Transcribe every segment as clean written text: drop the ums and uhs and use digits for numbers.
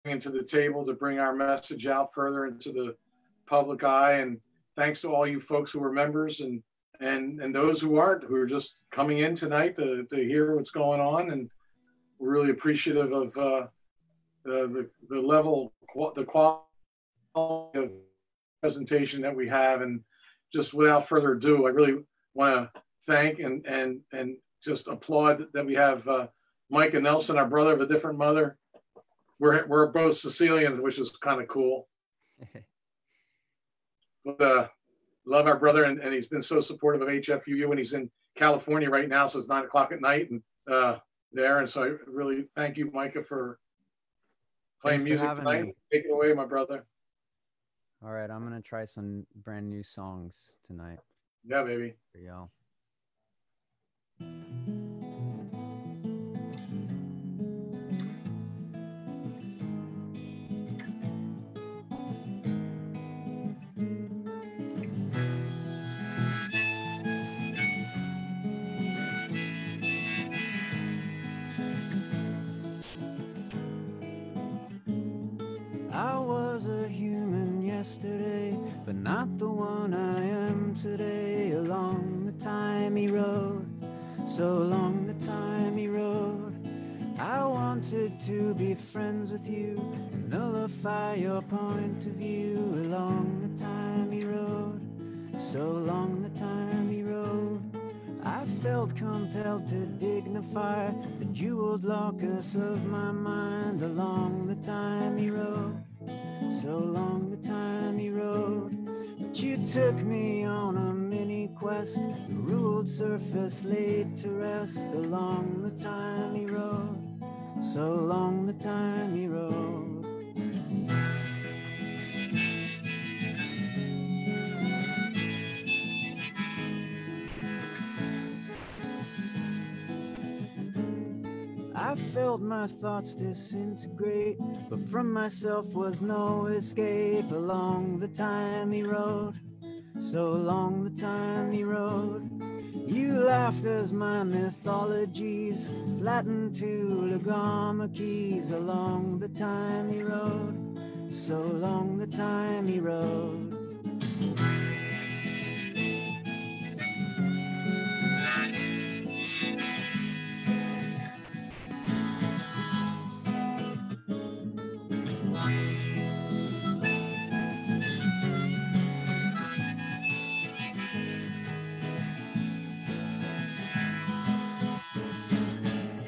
into the table to bring our message out further into the public eye. And thanks to all you folks who are members and those who aren't, who are just coming in tonight to hear what's going on. And we're really appreciative of the level, the quality of presentation that we have. And just without further ado, I really want to thank and just applaud that we have Micah Nelson, our brother of a different mother. We're both Sicilians, which is kind of cool. But, love our brother, and he's been so supportive of HFUU, and he's in California right now, so it's 9 o'clock at night, and there. And so I really thank you, Micah, for playing music tonight. Take it away, my brother. All right, I'm gonna try some brand new songs tonight. Yeah, baby. For y'all. I was a human yesterday, but not the one I am today. Along the timey road, so along the timey road, I wanted to be friends with you and nullify your point of view. Along the timey road, so along the timey road, I felt compelled to dignify the jeweled locus of my mind. Along the timey road, so along the timey road, but you took me on a mini quest, the ruled surface laid to rest. Along the timey road, so along the timey road. I felt my thoughts disintegrate, but from myself was no escape. Along the timey road, so along the timey road, you laughed as my mythologies flattened to Lagoma keys. Along the timey road, so along the timey road.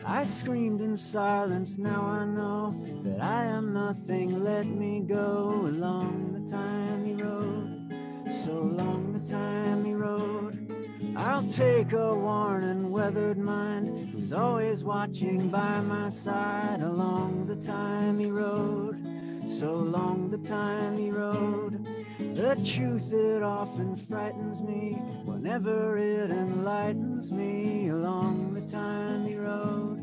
I screamed in silence, now I know that I am nothing, let me go. Along the timey road, so along the timey road, I'll take a worn and weathered mind who's always watching by my side. Along the timey road, so along the timey road, the truth, it often frightens me whenever it enlightens me. Along the timey road,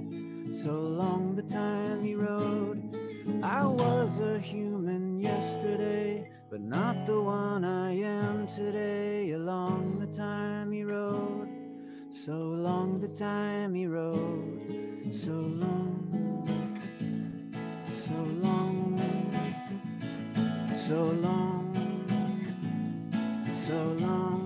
so along the timey road, I was a human yesterday, but not the one I am today. Along the timey road, so along the timey road, so long, so long, so long, so long.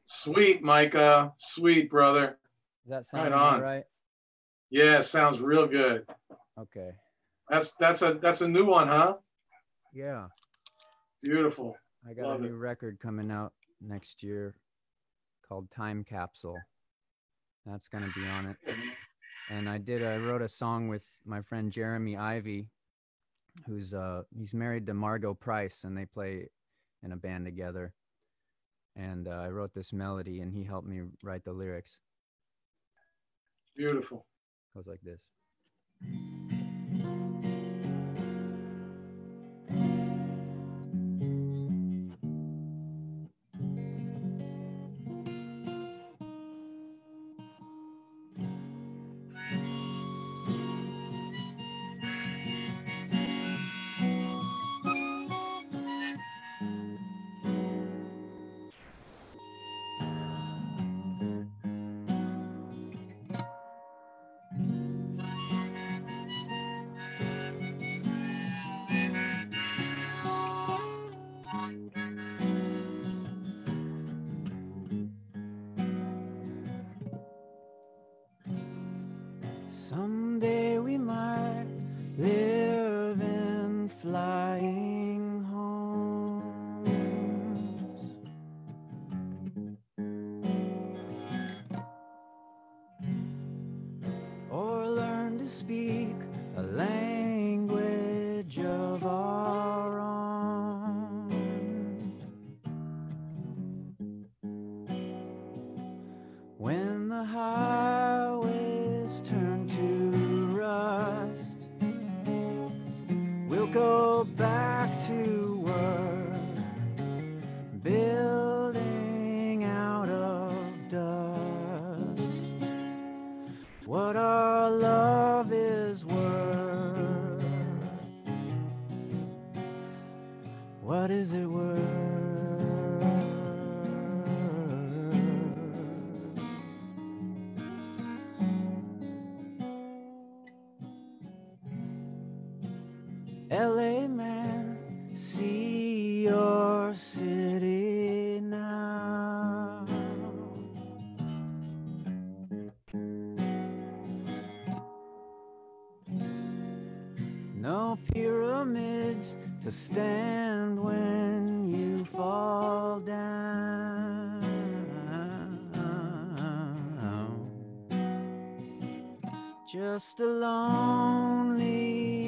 Sweet, Micah. Sweet, brother. Does that sound right on? Right? Yeah, sounds real good. Okay. That's a new one, huh? Yeah. Beautiful. I got a new record coming out next year called Time Capsule. That's going to be on it. And I wrote a song with my friend Jeremy Ivy, who's he's married to Margot Price, and they play in a band together. And I wrote this melody, and he helped me write the lyrics. Beautiful. It goes like this. Someday we might live in flying homes, or learn to speak a language of our own. When the highways turn to rust, we'll go back to work, building out of dust. What our love is worth, what is it worth? LA man, see your city now. No pyramids to stand when you fall down. Just a lonely,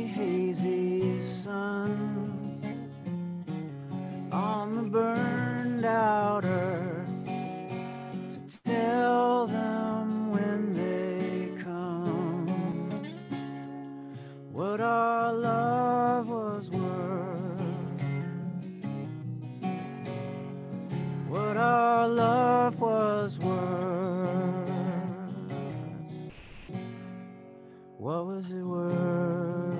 hazy sun on the burned out earth to tell them when they come what our love was worth, what our love was worth. What was it worth?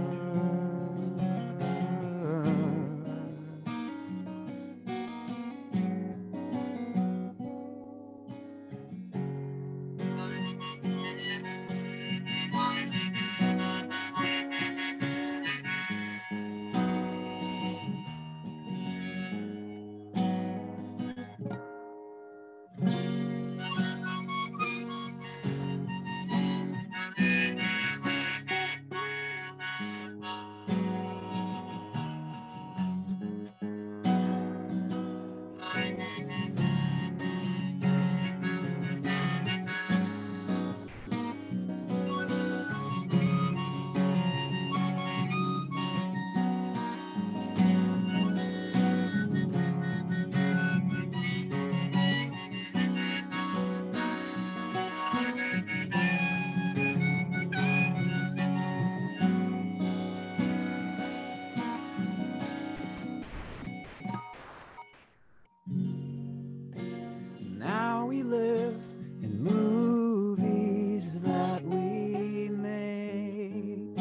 Now we live in movies that we make,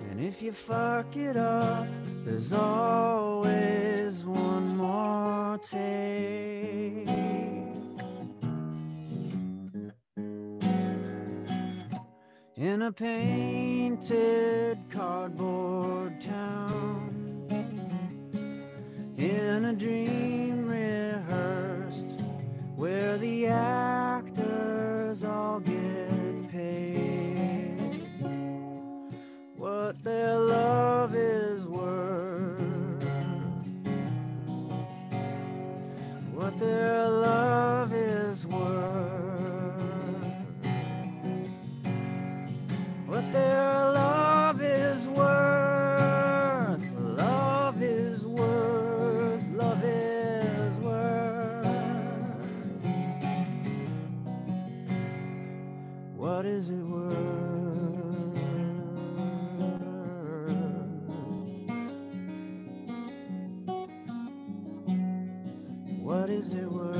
and if you fuck it up, there's always one more take. In a painted cardboard town, in a dream rehearsed, where the actors all get paid what their love is worth, What is it worth? What is it worth?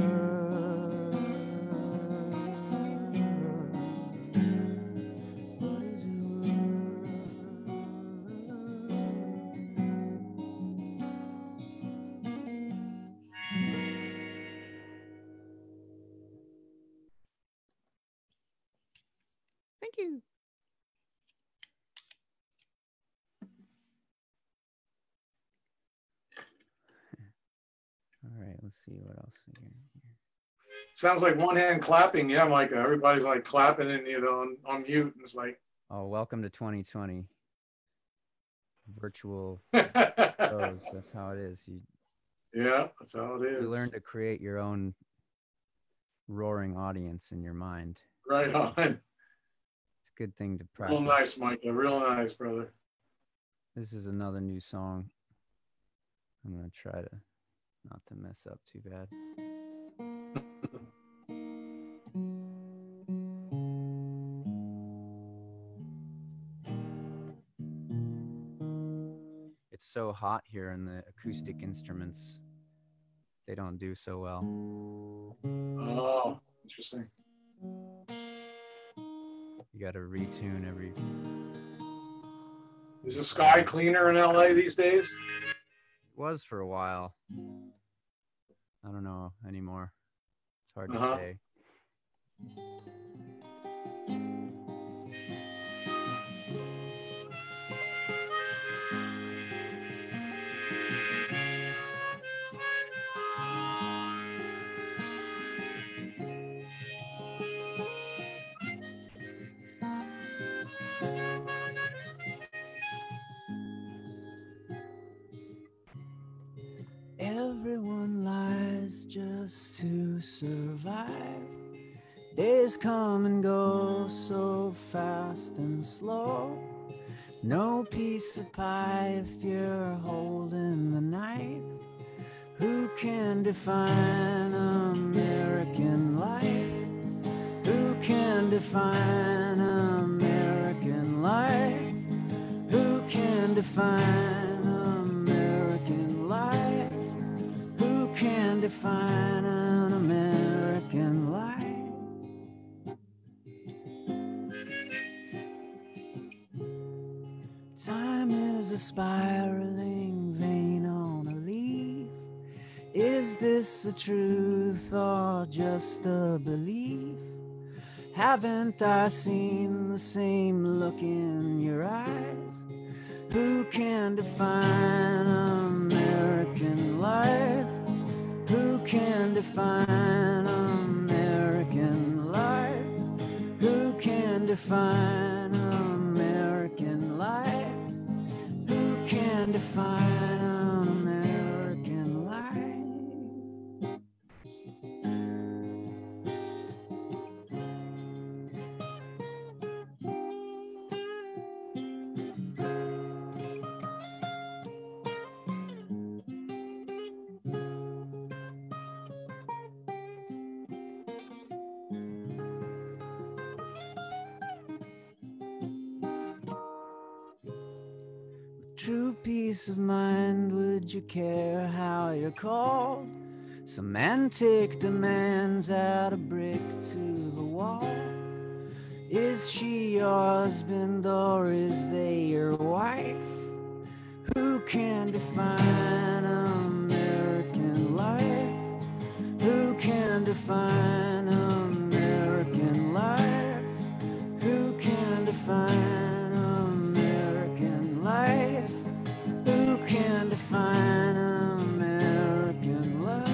What is it Thank you. All right, let's see what else we got here. Sounds like one hand clapping. Yeah, Micah. Everybody's like clapping and on mute. And it's like, oh, welcome to 2020. Virtual shows. That's how it is. Yeah, that's how it is. You learn to create your own roaring audience in your mind. Right on. It's a good thing to practice. Real nice, Micah. Real nice, brother. This is another new song. I'm going to try to not to mess up too bad. It's so hot here and the acoustic instruments, they don't do so well. Oh, interesting. You got to retune every... Is the sky cleaner in LA these days? It was for a while. I don't know anymore. It's hard to say. Everyone lies just to survive. Days come and go so fast and slow. No piece of pie if you're holding the knife. Who can define American life? Who can define American life? Who can define American life? Who can define an American life? Time is a spiraling vein on a leaf. Is this a truth or just a belief? Haven't I seen the same look in your eyes? Who can define American life? Who can define American life? Who can define American life? Who can define American life? True peace of mind, would you care how you're called? Semantic demands add a brick to the wall. Is she your husband or is they your wife? Who can define American life? Who can define American life? Who can define American life? Who can define American life?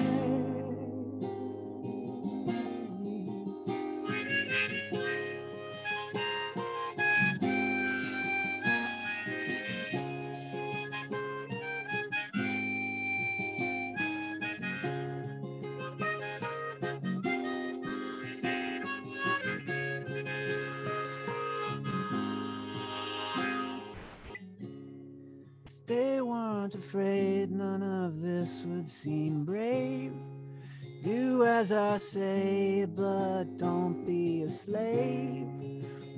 They weren't afraid, none of this would seem brave. Do as I say, but don't be a slave.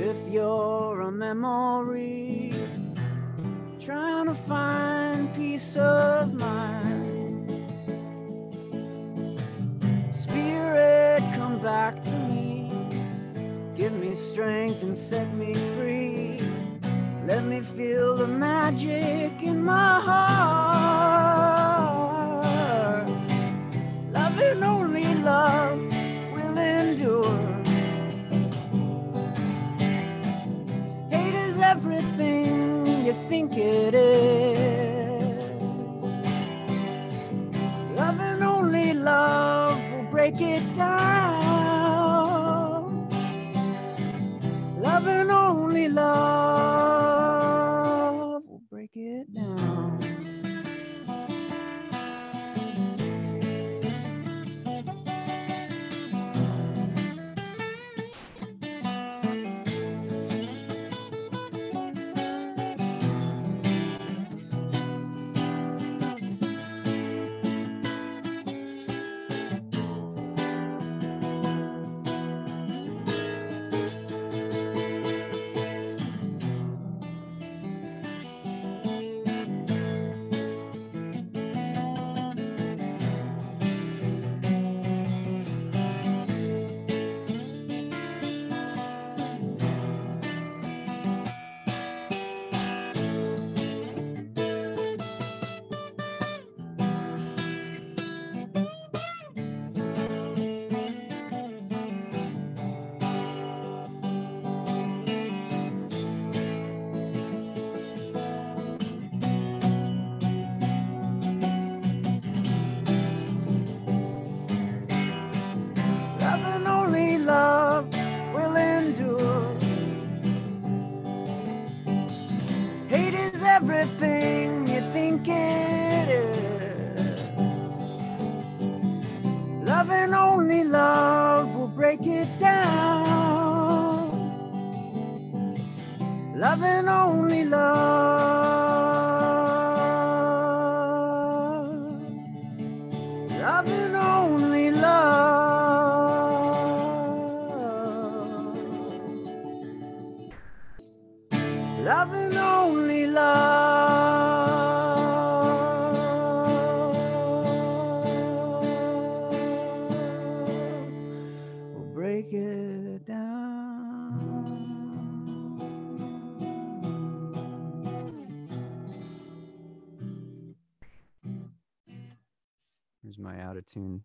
if you're a memory, trying to find peace of mind. Spirit, come back to me, give me strength and set me free. Let me feel the magic in my heart. Love and only love will endure. Hate is everything you think it is. Love and only love will break it down. Love and only love will break it down. Love and only love will endure. Hate is everything you think it is. Love and only love will break it down. Love and only love. Love and only love. Love and only love will break it down. Here's my out of tune.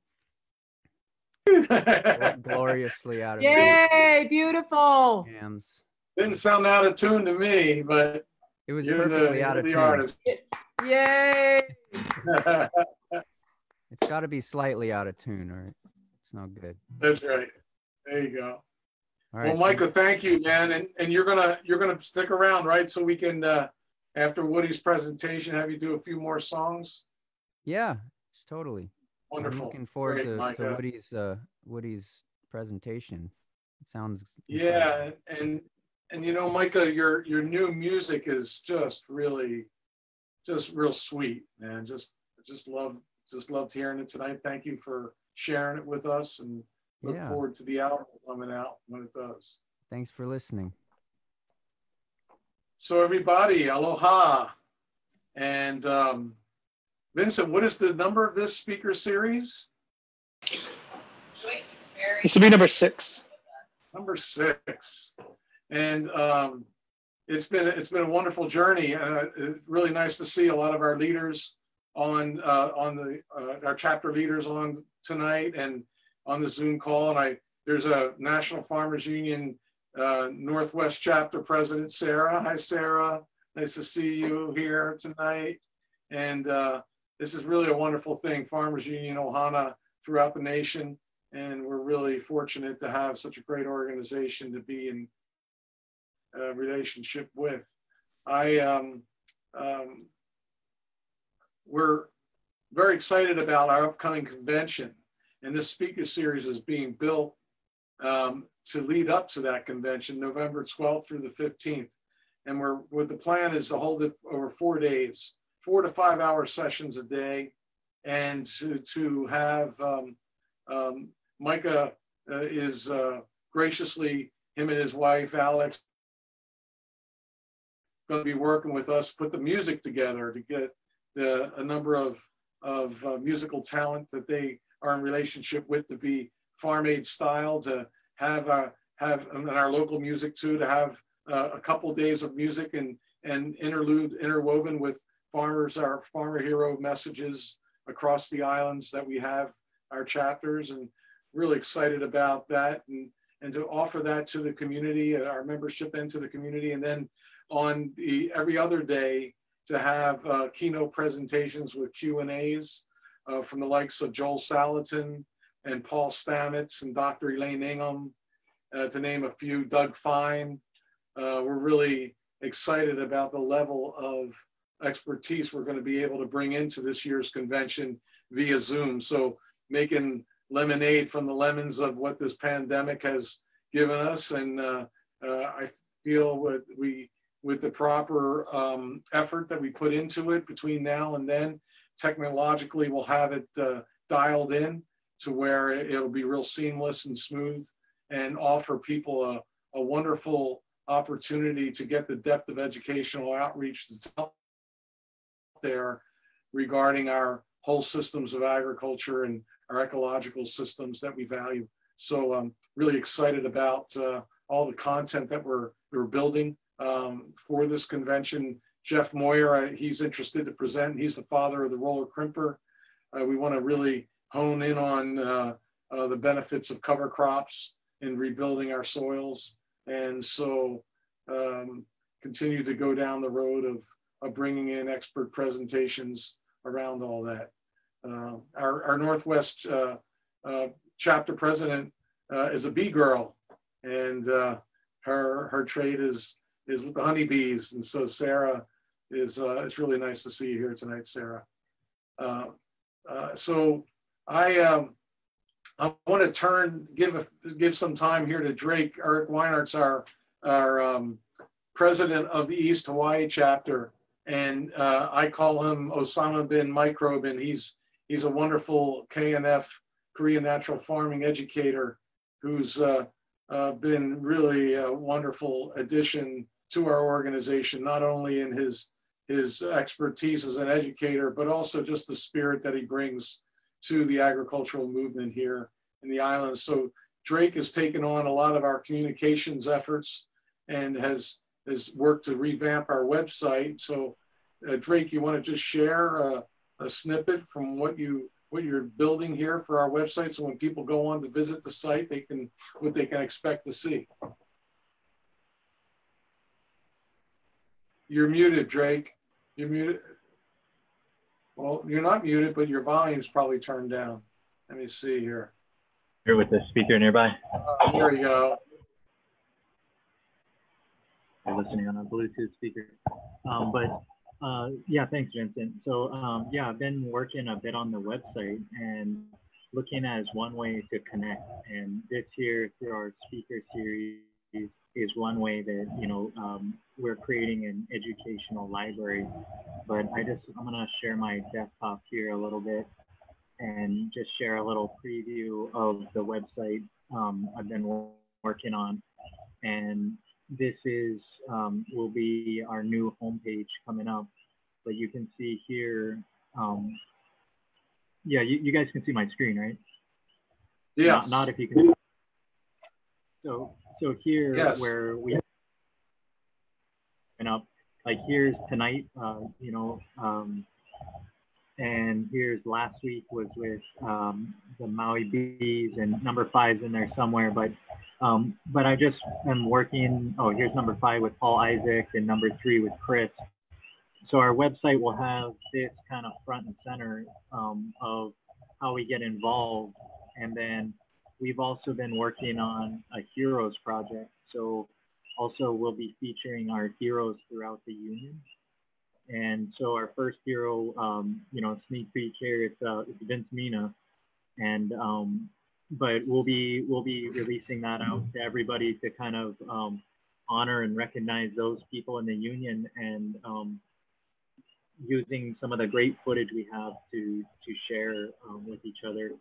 Gloriously out of tune. Yay, beautiful. Jams. Didn't sound out of tune to me, but It was you're perfectly out of the tune. artist. Yay. It's got to be slightly out of tune, or it's not good. That's right. There you go. All right. Well, Micah, thank you, man. And you're gonna stick around, right? So we can after Woody's presentation, have you do a few more songs. Yeah, totally. Wonderful. I'm looking forward Great, to Woody's presentation. It sounds yeah, and you know, Micah, your new music is just real sweet, man. Just loved hearing it tonight. Thank you for sharing it with us, and look forward to the album coming out when it does. Thanks for listening. So everybody, aloha. And Vincent, what is the number of this speaker series? This will be number 6. Number 6. And it's been a wonderful journey. It's really nice to see a lot of our leaders on our chapter leaders on tonight and on the Zoom call. And there's a National Farmers Union Northwest Chapter President, Sarah. Hi, Sarah. Nice to see you here tonight. And this is really a wonderful thing, Farmers Union Ohana throughout the nation. And we're really fortunate to have such a great organization to be in a relationship with. We're very excited about our upcoming convention. And this speaker series is being built to lead up to that convention, November 12th through the 15th. And what the plan is to hold it over 4 days, 4 to 5 hour sessions a day, and to have Micah is graciously him and his wife, Alex, going to be working with us, put the music together to get a number of musical talent that they are in relationship with to be farm aid style, to have in our local music too, to have a couple days of music and interwoven with farmers, our farmer hero messages across the islands that we have our chapters, and really excited about that, and to offer that to the community, our membership, and to the community. And then on every other day to have keynote presentations with Q&As from the likes of Joel Salatin and Paul Stamets and Dr. Elaine Ingham, to name a few, Doug Fine. We're really excited about the level of expertise we're going to be able to bring into this year's convention via Zoom. So making lemonade from the lemons of what this pandemic has given us. And I feel with the proper effort that we put into it between now and then, technologically we'll have it dialed in to where it'll be real seamless and smooth, and offer people a wonderful opportunity to get the depth of educational outreach that's out there regarding our whole systems of agriculture and our ecological systems that we value. So I'm really excited about all the content that we're building for this convention. Jeff Moyer, he's interested to present. He's the father of the roller crimper. We want to really hone in on the benefits of cover crops in rebuilding our soils. And so continue to go down the road of bringing in expert presentations around all that. Our Northwest chapter president is a bee girl, and her trade is with the honeybees. And so Sarah it's really nice to see you here tonight, Sarah. So I want to give some time here to Drake. Eric Weinart's our president of the East Hawaii chapter, and I call him Osama bin Microbe, and he's a wonderful KNF, Korean Natural Farming educator, who's been really a wonderful addition to our organization, not only in his expertise as an educator, but also just the spirit that he brings to the agricultural movement here in the islands. So Drake has taken on a lot of our communications efforts and has worked to revamp our website. So Drake, you want to just share a snippet from what you're building here for our website, so when people go on to visit the site, what they can expect to see. You're muted, Drake. You're muted. Well, you're not muted, but your volume's probably turned down. Let me see here. Here with the speaker nearby. There you go. I'm listening on a Bluetooth speaker. Yeah, thanks, Vincent. So yeah, I've been working a bit on the website and looking as one way to connect. And this year, through our speaker series, is one way that, you know, we're creating an educational library. But I'm gonna share my desktop here a little bit and just share a little preview of the website I've been working on. And this is will be our new homepage coming up. But you can see here, yeah, you guys can see my screen, right? Yeah. Not if you can. So here, yes, where we and up, like here's tonight, you know, and here's last week was with the Maui bees, and number 5's in there somewhere. But I just am working. Oh, here's number 5 with Paul Isaac, and number 3 with Chris. So our website will have this kind of front and center of how we get involved. And then we've also been working on a heroes project. So also we'll be featuring our heroes throughout the union. And so our first hero, you know, sneak peek here, it's Vince Mina. And but we'll be releasing that out to everybody to kind of honor and recognize those people in the union, and using some of the great footage we have to share with each other.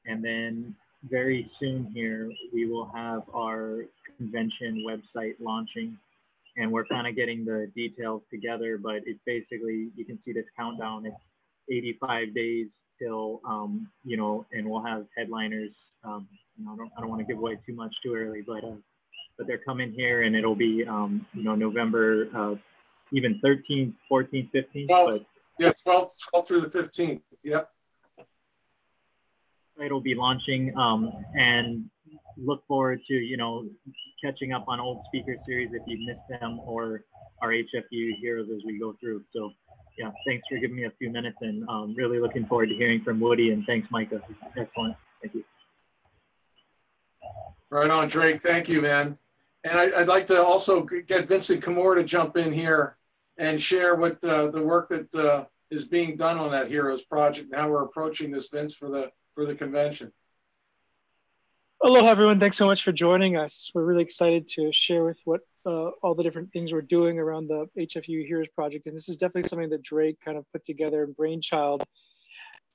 And then very soon here, we will have our convention website launching, and we're kind of getting the details together, but it's basically, you can see this countdown, it's 85 days till, you know, and we'll have headliners. You know, I don't want to give away too much too early, but they're coming here, and it'll be, you know, November, even 13th, 14th, 15th. 12th, but yeah, 12th through the 15th. Yep. It'll be launching, and look forward to, you know, catching up on old speaker series if you've missed them, or our HFUU heroes as we go through. So yeah, thanks for giving me a few minutes, and really looking forward to hearing from Woody, and thanks, Micah. Excellent. Thank you. Right on, Drake. Thank you, man. And I'd like to also get Vincent Kimura to jump in here and share what the work that is being done on that Heroes project and how we're approaching this, Vince, for the convention. Aloha, everyone. Thanks so much for joining us. We're really excited to share with what all the different things we're doing around the HFUU Heroes project. And this is definitely something that Drake kind of put together and brainchild.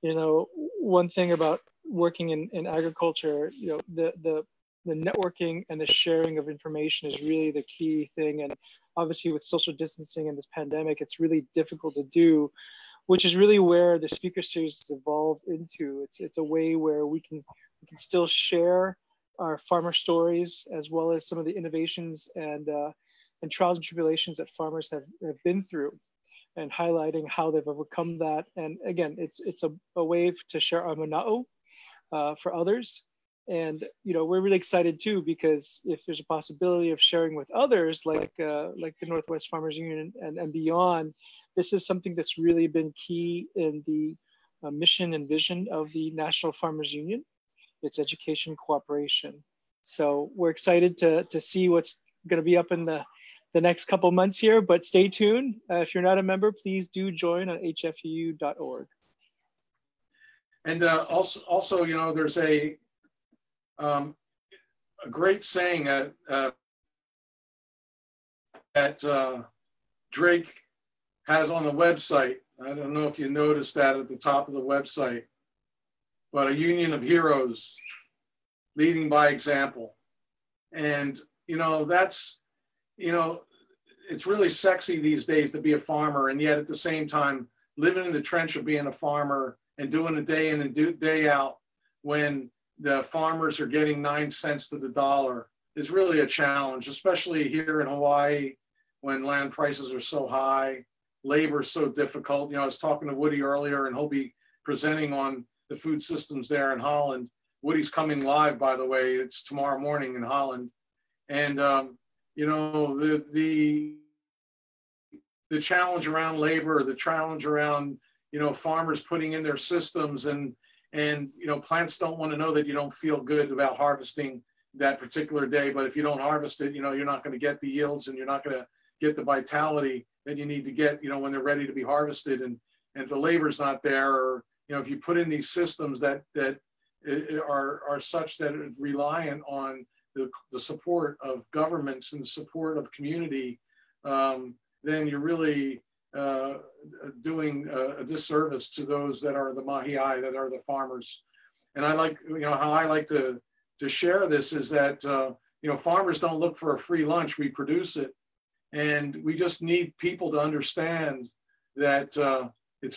You know, one thing about working in agriculture, you know, the networking and the sharing of information is really the key thing. And obviously with social distancing and this pandemic, it's really difficult to do, which is really where the speaker series has evolved into. It's a way where we can still share our farmer stories, as well as some of the innovations and trials and tribulations that farmers have been through, and highlighting how they've overcome that. And again, it's a way to share our mana'o for others. And, you know, we're really excited too, because if there's a possibility of sharing with others, like the Northwest Farmers Union and beyond, this is something that's really been key in the mission and vision of the National Farmers Union. It's education cooperation. So we're excited to see what's going to be up in the next couple months here, but stay tuned. If you're not a member, please do join on hfuu.org. And also, you know, there's a great saying that Drake has on the website. I don't know if you noticed that at the top of the website, but a union of heroes leading by example. And, you know, that's, you know, it's really sexy these days to be a farmer, and yet at the same time, living in the trench of being a farmer and doing it day in and day out when the farmers are getting 9 cents to the dollar is really a challenge, especially here in Hawaii when land prices are so high, labor is so difficult. You know, I was talking to Woody earlier, and he'll be presenting on the food systems there in Holland. Woody's coming live, by the way. It's tomorrow morning in Holland. And, you know, the challenge around labor, the challenge around, you know, farmers putting in their systems, and you know, plants don't want to know that you don't feel good about harvesting that particular day. But if you don't harvest it, you know, you're not going to get the yields, and you're not going to get the vitality that you need to get, you know, when they're ready to be harvested. And if the labor's not there, or, you know, if you put in these systems that are such that are reliant on the support of governments and the support of community, then you're really doing a disservice to those that are the mahiai, that are the farmers. And I like, you know, how I like to share this is that, you know, farmers don't look for a free lunch, we produce it. And we just need people to understand that it's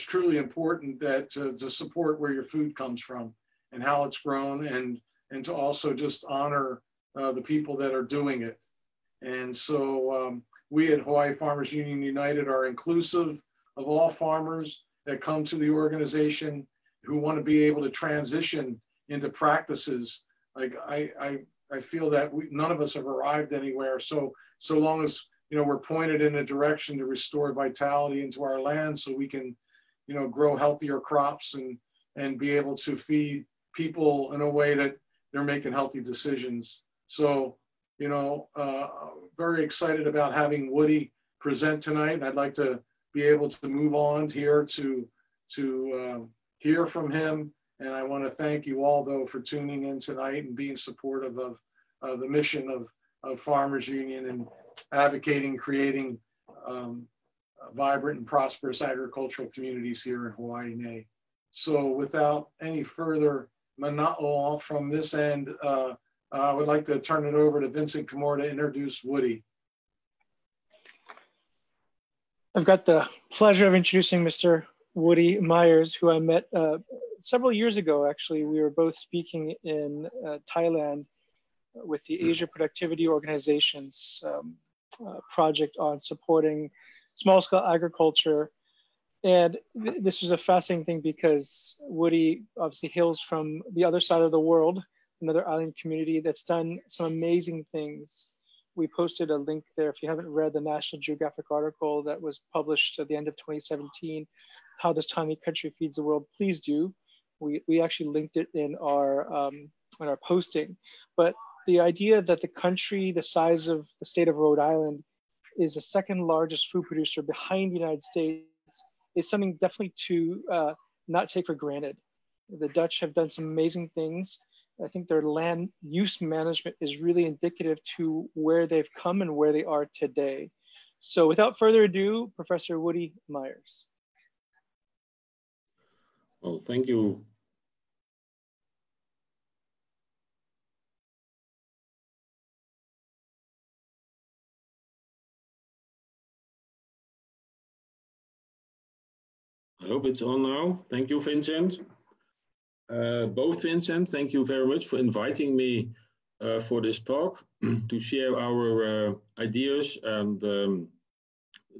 truly important that to support where your food comes from and how it's grown, and to also just honor the people that are doing it. And so we at Hawaii Farmers Union United are inclusive of all farmers that come to the organization who want to be able to transition into practices. Like I feel that none of us have arrived anywhere. So long as, you know, we're pointed in a direction to restore vitality into our land, so we can, you know, grow healthier crops and be able to feed people in a way that they're making healthy decisions. So, you know, very excited about having Woody present tonight. And I'd like to be able to move on here to hear from him. And I want to thank you all, though, for tuning in tonight and being supportive of the mission of Farmers Union and advocating, creating vibrant and prosperous agricultural communities here in Hawaii. So without any further Mana'o from this end. I would like to turn it over to Vincent Kamor to introduce Woody. I've got the pleasure of introducing Mr. Woody Maijers, who I met several years ago, actually. We were both speaking in Thailand with the Asia Productivity Organization's project on supporting small-scale agriculture. And this was a fascinating thing because Woody obviously hails from the other side of the world, another island community that's done some amazing things. We posted a link there if you haven't read the National Geographic article that was published at the end of 2017, How This Tiny Country Feeds the World. Please do. We actually linked it in our posting. But the idea that the country, the size of the state of Rhode Island, is the second largest food producer behind the United States is something definitely to not take for granted. The Dutch have done some amazing things. I think their land use management is really indicative to where they've come and where they are today. So without further ado, Professor Woody Maijers. Well, thank you. I hope it's on now. Thank you, Vincent. Both Vincent, thank you very much for inviting me for this talk to share our ideas and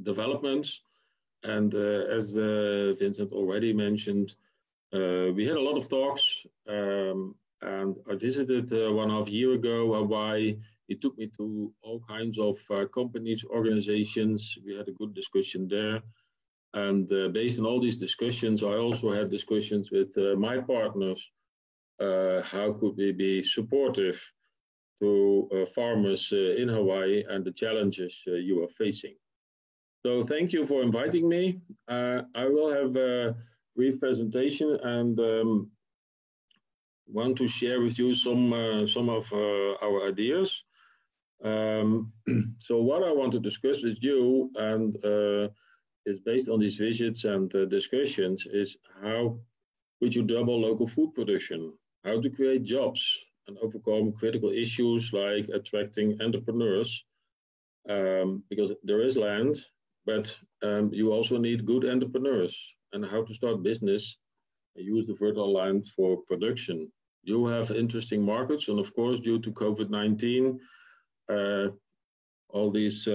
developments. And as Vincent already mentioned, we had a lot of talks, and I visited 1.5 years ago Hawaii. He took me to all kinds of companies, organizations. We had a good discussion there. And based on all these discussions, I also had discussions with my partners. How could we be supportive to farmers in Hawaii and the challenges you are facing? So thank you for inviting me. I will have a brief presentation and want to share with you some of our ideas. So what I want to discuss with you and is based on these visits and discussions is how would you double local food production, how to create jobs and overcome critical issues like attracting entrepreneurs, because there is land, but you also need good entrepreneurs, and how to start business and use the fertile land for production. You have interesting markets, and of course, due to COVID-19, all these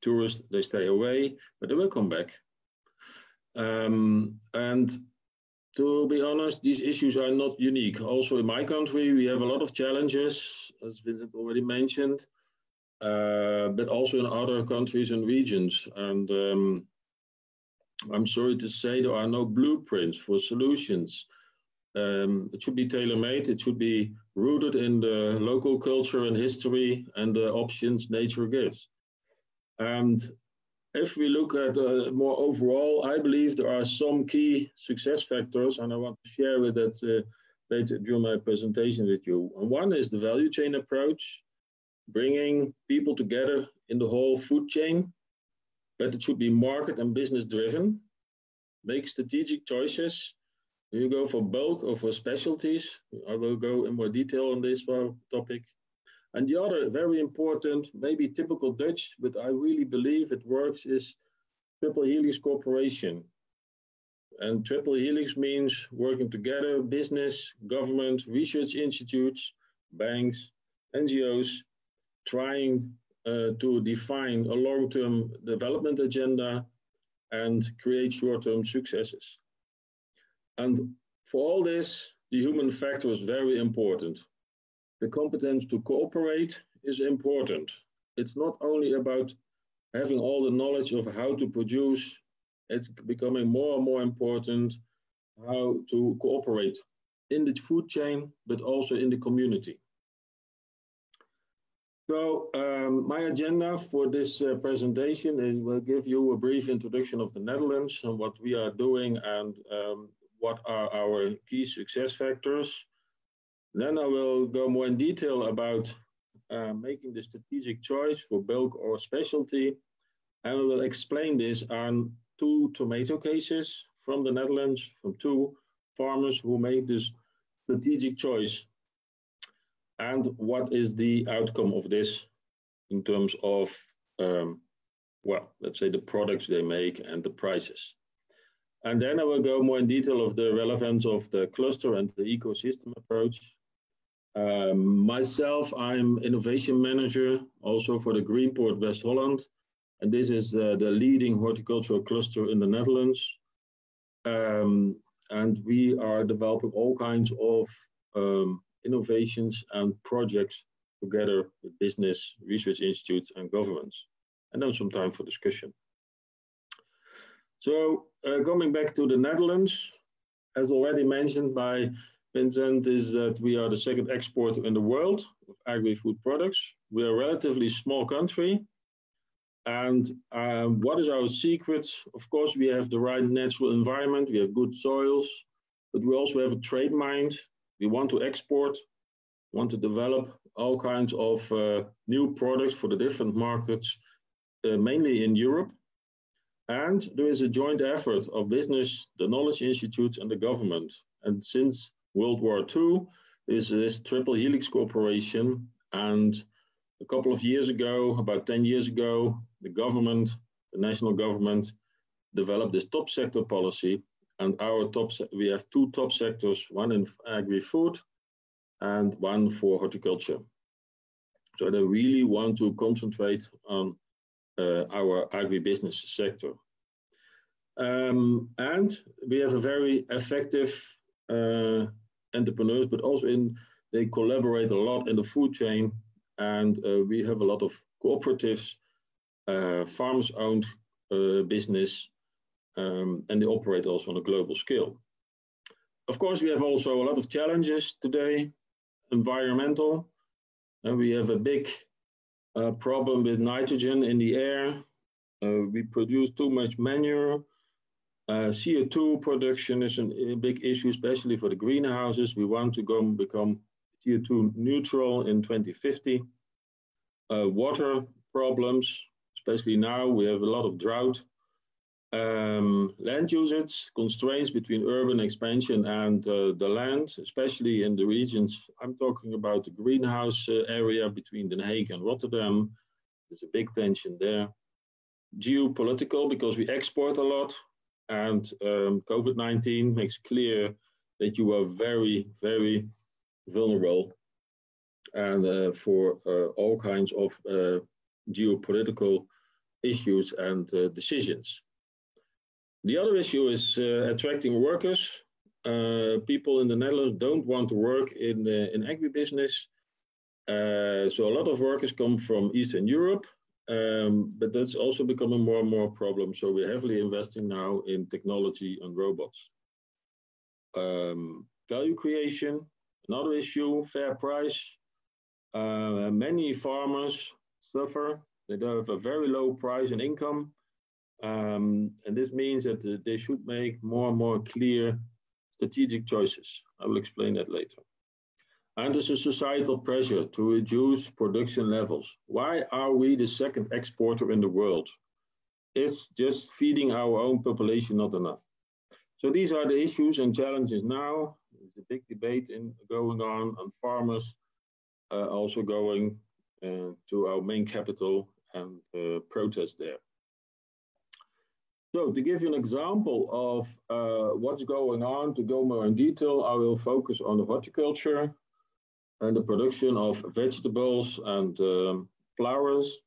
tourists, they stay away, but they will come back. And to be honest, these issues are not unique. Also in my country, we have a lot of challenges, as Vincent already mentioned, but also in other countries and regions. And I'm sorry to say there are no blueprints for solutions. It should be tailor-made. It should be rooted in the local culture and history and the options nature gives. And if we look at more overall, I believe there are some key success factors, and I want to share with that later during my presentation with you. And one is the value chain approach, bringing people together in the whole food chain, but it should be market and business driven. Make strategic choices. Do you go for bulk or for specialties? I will go in more detail on this topic. And the other very important, maybe typical Dutch, but I really believe it works, is triple helix cooperation. And triple helix means working together, business, government, research institutes, banks, NGOs, trying to define a long-term development agenda and create short-term successes. And for all this, the human factor is very important. The competence to cooperate is important. It's not only about having all the knowledge of how to produce, it's becoming more and more important how to cooperate in the food chain, but also in the community. So my agenda for this presentation is will give you a brief introduction of the Netherlands and what we are doing and what are our key success factors. Then I will go more in detail about making the strategic choice for bulk or specialty. And I will explain this on 2 tomato cases from the Netherlands, from 2 farmers who made this strategic choice. And what is the outcome of this in terms of, well, let's say the products they make and the prices. And then I will go more in detail of the relevance of the cluster and the ecosystem approach. Myself, I'm innovation manager also for the Greenport West Holland. And this is the leading horticultural cluster in the Netherlands. And we are developing all kinds of innovations and projects together with business, research institutes, and governments. And then some time for discussion. So coming back to the Netherlands, as already mentioned by Vincent, is that we are the second exporter in the world of agri-food products. We are a relatively small country. And what is our secret? Of course, we have the right natural environment, we have good soils, but we also have a trade mind. We want to export, want to develop all kinds of new products for the different markets, mainly in Europe. And there is a joint effort of business, the knowledge institutes, and the government. And since World War II, there's this triple helix cooperation. And a couple of years ago, about 10 years ago, the government, the national government, developed this top sector policy. And we have two top sectors, one in agri-food and one for horticulture. So they really want to concentrate on our agribusiness sector. And we have a very effective entrepreneurs, but also they collaborate a lot in the food chain. And we have a lot of cooperatives, farmers-owned business, and they operate also on a global scale. Of course, we have also a lot of challenges today, environmental, and we have a big problem with nitrogen in the air. We produce too much manure. CO2 production is a big issue, especially for the greenhouses. We want to become CO2 neutral in 2050. Water problems, especially now, we have a lot of drought. Land usage, constraints between urban expansion and the land, especially in the regions. I'm talking about the greenhouse area between Den Haag and Rotterdam. There's a big tension there. Geopolitical, because we export a lot, and COVID-19 makes clear that you are very, very vulnerable and for all kinds of geopolitical issues and decisions. The other issue is attracting workers. People in the Netherlands don't want to work in agribusiness. So a lot of workers come from Eastern Europe, but that's also becoming more and more a problem. So we're heavily investing now in technology and robots. Value creation, another issue, fair price. Many farmers suffer. They have a very low price and income. And this means that they should make more and more clear strategic choices. I will explain that later. And there's a societal pressure to reduce production levels. Why are we the second exporter in the world? Is just feeding our own population not enough? So these are the issues and challenges now. There's a big debate going on, and farmers also going to our main capital and protest there. So to give you an example of what's going on, to go more in detail, I will focus on the horticulture and the production of vegetables and flowers.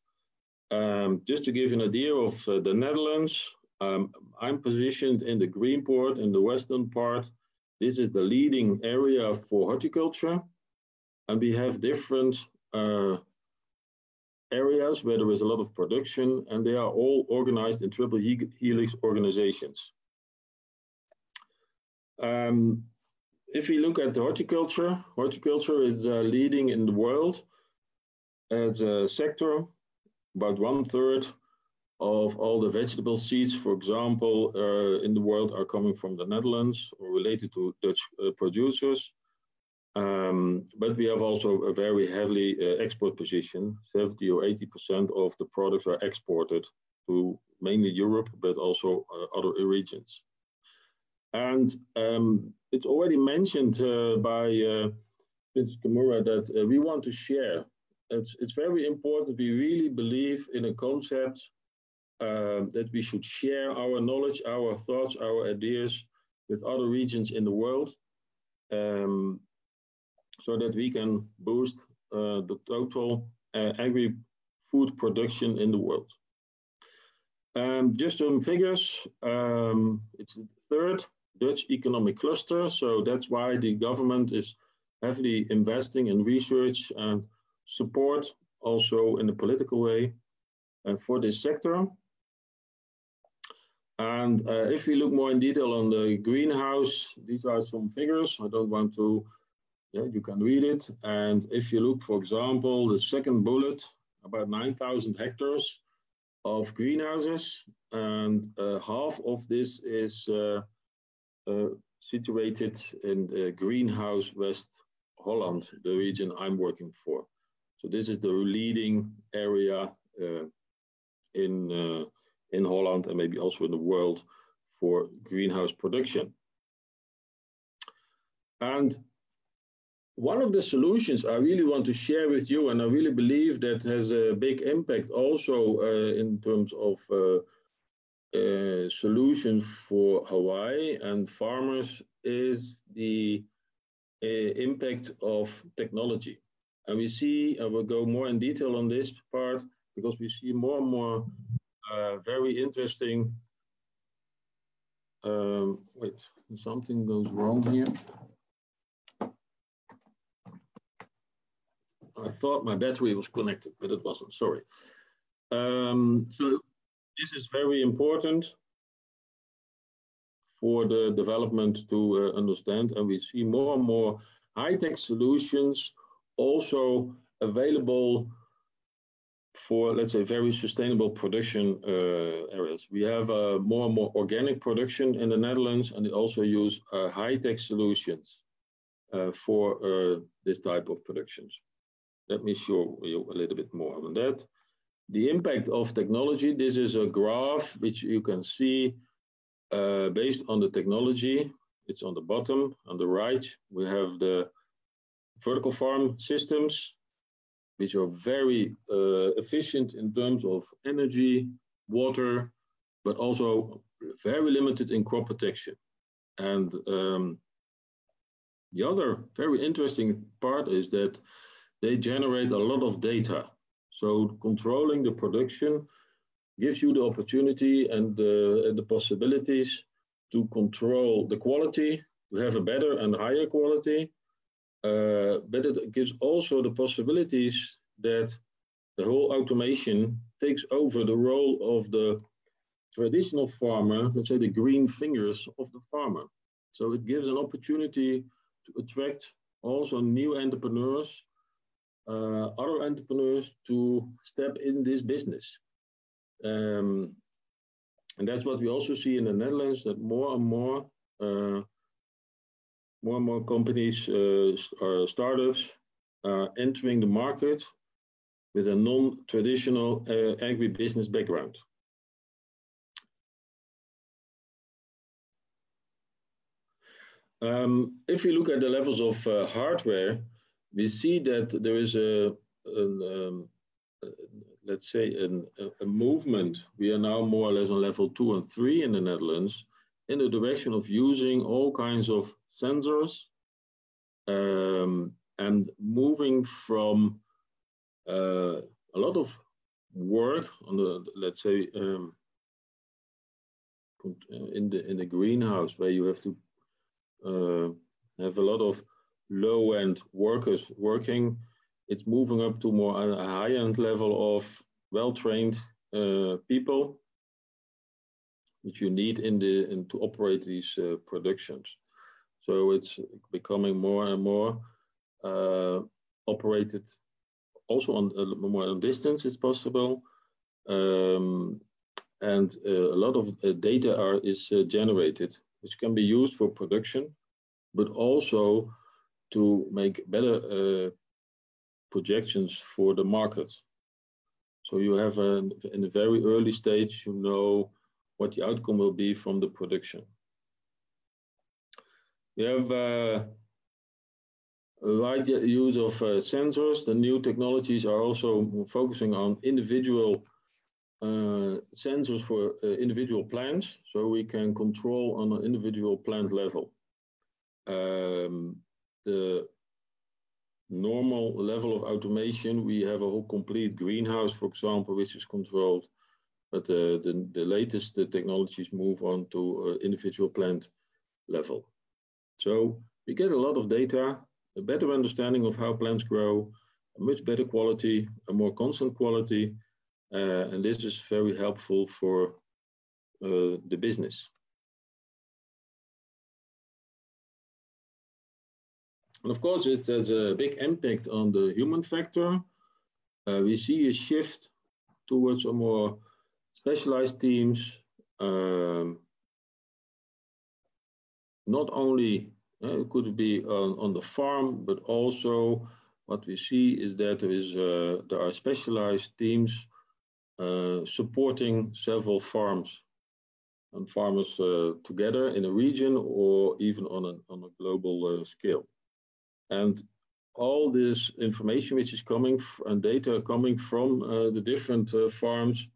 Just to give you an idea of the Netherlands, I'm positioned in the Greenport in the western part. This is the leading area for horticulture. And we have different areas where there is a lot of production, and they are all organized in triple helix organizations. If we look at horticulture, horticulture is leading in the world as a sector. About 1/3 of all the vegetable seeds, for example, in the world are coming from the Netherlands or related to Dutch producers. But we have also a very heavily export position. 70 or 80% of the products are exported to mainly Europe, but also other regions. And it's already mentioned by Mr. Kimura that we want to share. It's very important. We really believe in a concept that we should share our knowledge, our thoughts, our ideas with other regions in the world, so that we can boost the total agri-food production in the world. Just some figures. It's the third Dutch economic cluster, so that's why the government is heavily investing in research and support, also in a political way, for this sector. And if we look more in detail on the greenhouse, these are some figures. I don't want to, you can read it. And if you look, for example, the second bullet, about 9,000 hectares of greenhouses, and half of this is situated in Greenhouse West Holland, the region I'm working for. So this is the leading area in Holland and maybe also in the world for greenhouse production. And one of the solutions I really want to share with you, and I really believe that has a big impact also in terms of solutions for Hawaii and farmers, is the impact of technology. And we see, and we'll go more in detail on this part, because we see more and more very interesting, wait, something goes wrong here. I thought my battery was connected, but it wasn't, sorry. So this is very important for the development to understand, and we see more and more high-tech solutions also available for, let's say, very sustainable production areas. We have more and more organic production in the Netherlands, and they also use high-tech solutions for this type of productions. Let me show you a little bit more on that. The impact of technology, this is a graph which you can see based on the technology. It's on the bottom, on the right. We have the vertical farm systems, which are very efficient in terms of energy, water, but also very limited in crop protection. And the other very interesting part is that they generate a lot of data. So controlling the production gives you the opportunity and the possibilities to control the quality, to have a better and higher quality. But it gives also the possibilities that the whole automation takes over the role of the traditional farmer, let's say the green fingers of the farmer. So it gives an opportunity to attract also new entrepreneurs, other entrepreneurs to step in this business. And that's what we also see in the Netherlands, that more and more companies, startups, are entering the market with a non-traditional agribusiness background. If we look at the levels of hardware, we see that there is let's say a movement. We are now more or less on level 2 and 3 in the Netherlands, in the direction of using all kinds of sensors and moving from a lot of work on the, let's say, in the greenhouse, where you have to have a lot of low-end workers working. It's moving up to more a high-end level of well-trained people, which you need to operate these productions. So it's becoming more and more operated also on more on distance is possible. And a lot of data is generated, which can be used for production, but also to make better projections for the market. So you have in a very early stage, you know what the outcome will be from the production. We have a wide use of sensors. The new technologies are also focusing on individual sensors for individual plants, so we can control on an individual plant level. The normal level of automation, we have a whole complete greenhouse, for example, which is controlled, but the latest technologies move on to individual plant level. So we get a lot of data, a better understanding of how plants grow, a much better quality, a more constant quality, and this is very helpful for the business. And of course, it has a big impact on the human factor. We see a shift towards a more specialized teams. Not only could it be on the farm, but also what we see is that there are specialized teams supporting several farms and farmers together in a region or even on a global scale. And all this information which is coming and data coming from the different farms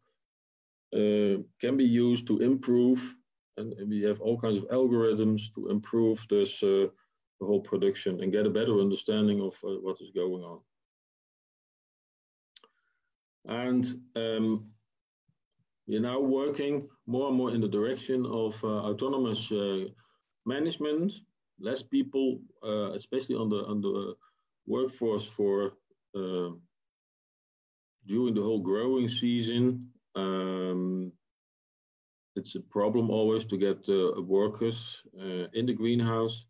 can be used to improve, and we have all kinds of algorithms to improve this the whole production and get a better understanding of what is going on. And we're now working more and more in the direction of autonomous management. Less people, especially on the workforce for during the whole growing season. It's a problem always to get workers in the greenhouse,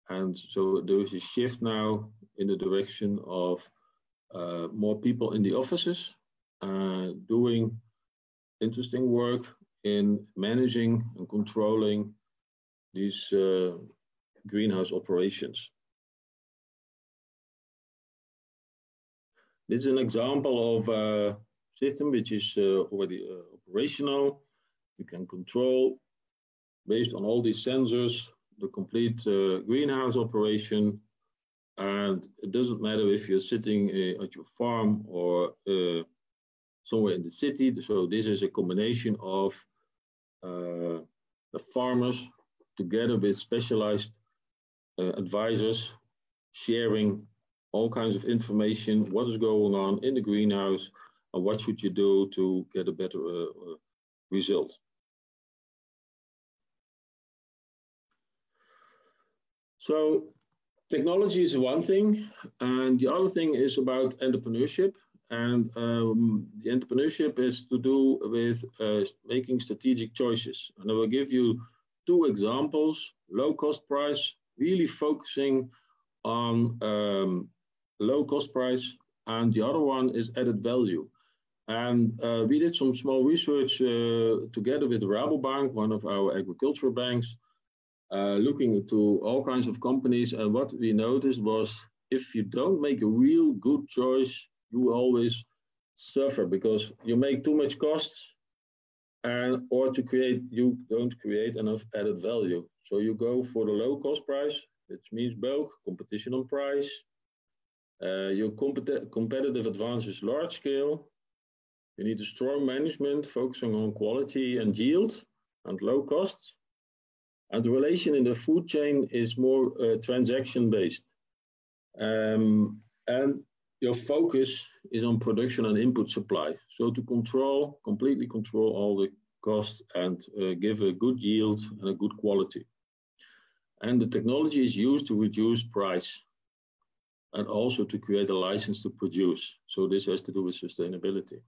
and so there is a shift now in the direction of more people in the offices doing interesting work in managing and controlling these greenhouse operations. This is an example of a system which is already operational. You can control, based on all these sensors, the complete greenhouse operation. And it doesn't matter if you're sitting at your farm or somewhere in the city. So this is a combination of the farmers together with specialized advisors sharing all kinds of information, what is going on in the greenhouse, and what should you do to get a better result. So technology is one thing, and the other thing is about entrepreneurship. And the entrepreneurship is to do with making strategic choices. And I will give you two examples: low cost price, really focusing on low cost price, and the other one is added value. And we did some small research together with Rabobank, one of our agricultural banks, looking into all kinds of companies. And what we noticed was, if you don't make a real good choice, you will always suffer because you make too much costs, and you don't create enough added value. So you go for the low cost price, which means both competition on price. Your competitive advantage is large scale. You need a strong management focusing on quality and yield and low costs. And the relation in the food chain is more transaction based. And your focus is on production and input supply. So to completely control all the costs and give a good yield and a good quality. And the technology is used to reduce price and also to create a license to produce. So this has to do with sustainability.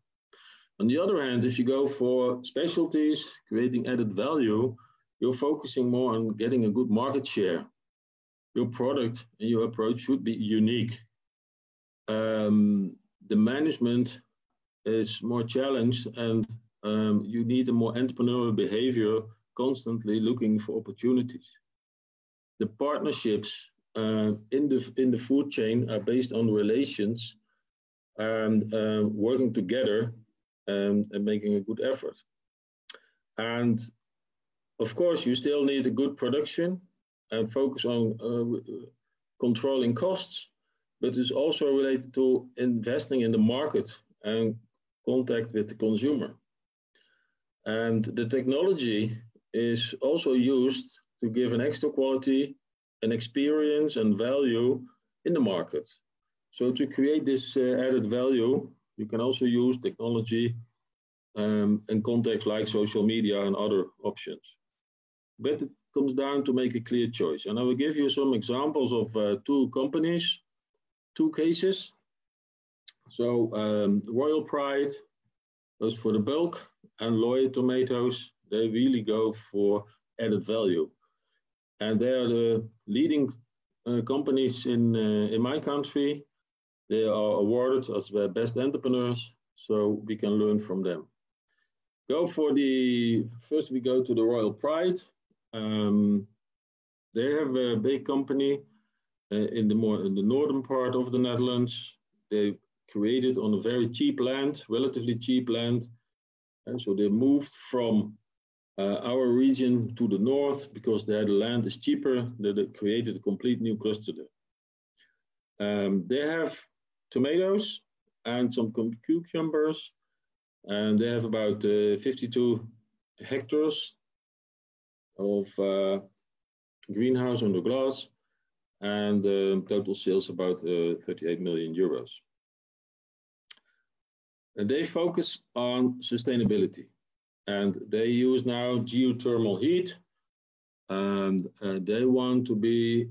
On the other hand, if you go for specialties, creating added value, you're focusing more on getting a good market share. Your product and your approach should be unique. The management is more challenged, and you need a more entrepreneurial behavior, constantly looking for opportunities. The partnerships in the food chain are based on relations and working together and making a good effort. And of course, you still need a good production and focus on controlling costs, but it's also related to investing in the market and contact with the consumer. And the technology is also used to give an extra quality, an experience and value in the market. So to create this added value, you can also use technology in contexts like social media and other options. But it comes down to make a clear choice. And I will give you some examples of two companies, two cases. So Royal Pride goes for the bulk, and Loy tomatoes, they really go for added value. And they are the leading companies in my country. They are awarded as the best entrepreneurs, so we can learn from them. First we go to the Royal Pride. They have a big company in the northern part of the Netherlands. They created on a very cheap land, relatively cheap land. And so they moved from our region to the north because there the land is cheaper. They created a complete new cluster there. They have tomatoes and some cucumbers, and they have about 52 hectares of greenhouse under glass, and total sales about 38 million euros. And they focus on sustainability, and they use now geothermal heat, and they want to be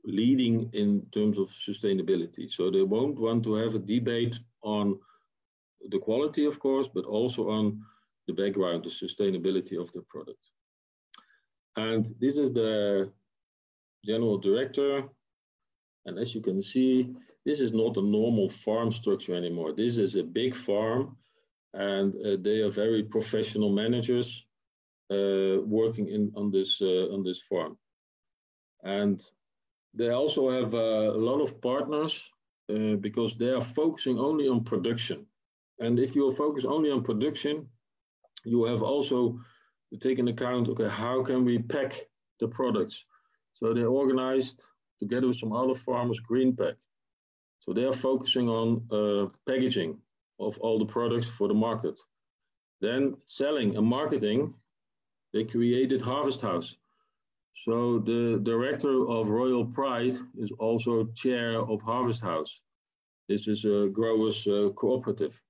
leading in terms of sustainability. So they won't want to have a debate on the quality, of course, but also on the background, the sustainability of the product. And this is the general director. And as you can see, this is not a normal farm structure anymore. This is a big farm, and they are very professional managers working on this farm. And they also have a lot of partners because they are focusing only on production. And if you focus only on production, you have also to take into account, okay, how can we pack the products? So they organized together with some other farmers, Green Pack. So they are focusing on packaging of all the products for the market. Then selling and marketing, they created Harvest House. So the director of Royal Pride is also chair of Harvest House. This is a growers cooperative.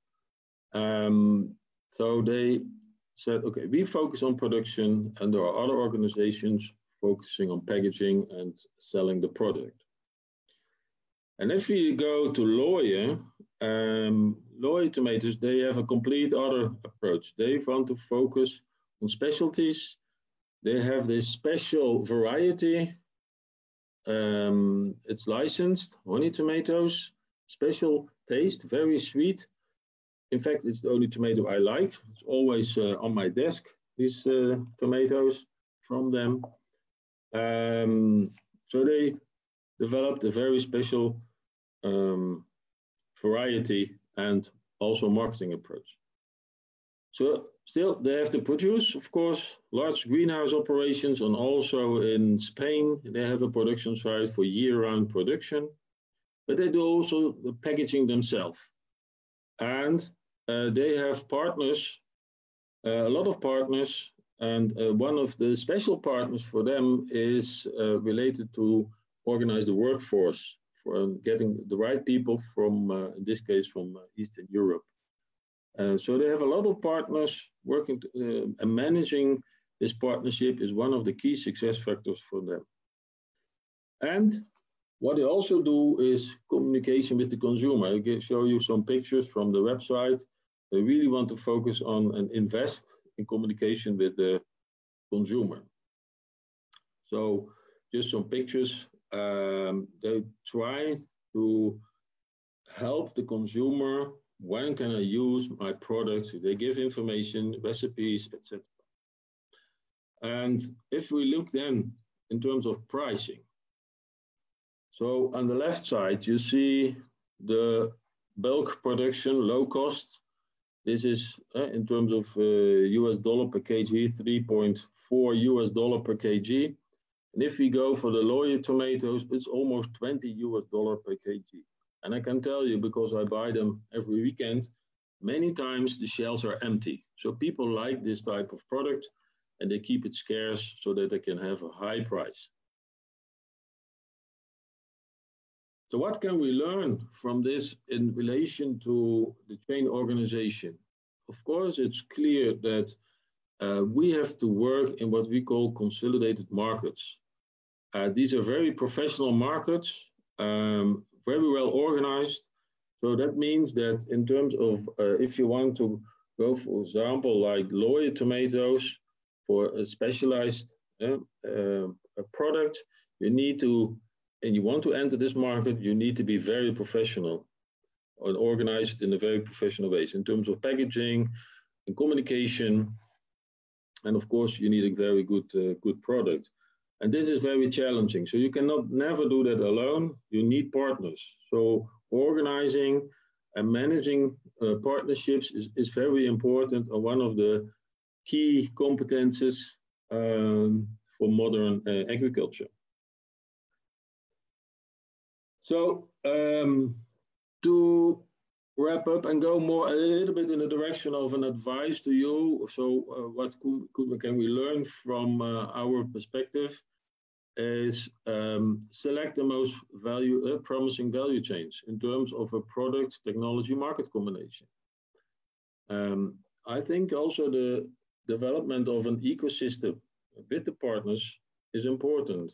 So they said, okay, we focus on production, and there are other organizations focusing on packaging and selling the product. And if you go to Loy, Loy tomatoes, they have a complete other approach. They want to focus on specialties. They have this special variety. It's licensed, honey tomatoes, special taste, very sweet. In fact, it's the only tomato I like. It's always on my desk, these tomatoes from them. So they developed a very special variety and also marketing approach. So still, they have to produce, of course, large greenhouse operations, and also in Spain, they have a production site for year-round production, but they do also the packaging themselves. And they have partners, a lot of partners, and one of the special partners for them is related to organize the workforce for getting the right people from, in this case, from Eastern Europe. So they have a lot of partners working and managing this partnership is one of the key success factors for them. And what they also do is communication with the consumer. I can show you some pictures from the website. They really want to focus on and invest in communication with the consumer. So just some pictures. They try to help the consumer. When can I use my product? They give information, recipes, etc. And if we look then in terms of pricing, so on the left side, you see the bulk production, low cost. This is in terms of US dollar per kg, $4 per kg. And if we go for the Loye tomatoes, it's almost $20 per kg. And I can tell you, because I buy them every weekend, many times the shelves are empty. So people like this type of product and they keep it scarce so that they can have a high price. So what can we learn from this in relation to the chain organization? Of course, it's clear that we have to work in what we call consolidated markets. These are very professional markets, very well organized. So that means that in terms of if you want to go, for example, like Loye tomatoes for a specialized product, you need to, and you want to enter this market, you need to be very professional and organized in a very professional way in terms of packaging and communication. And of course, you need a very good product. And this is very challenging. So you cannot never do that alone. You need partners. So organizing and managing partnerships is very important and one of the key competences for modern agriculture. So to wrap up and go more a little bit in the direction of an advice to you. So what can we learn from our perspective is select the most promising value chains in terms of a product, technology, market combination. I think also the development of an ecosystem with the partners is important.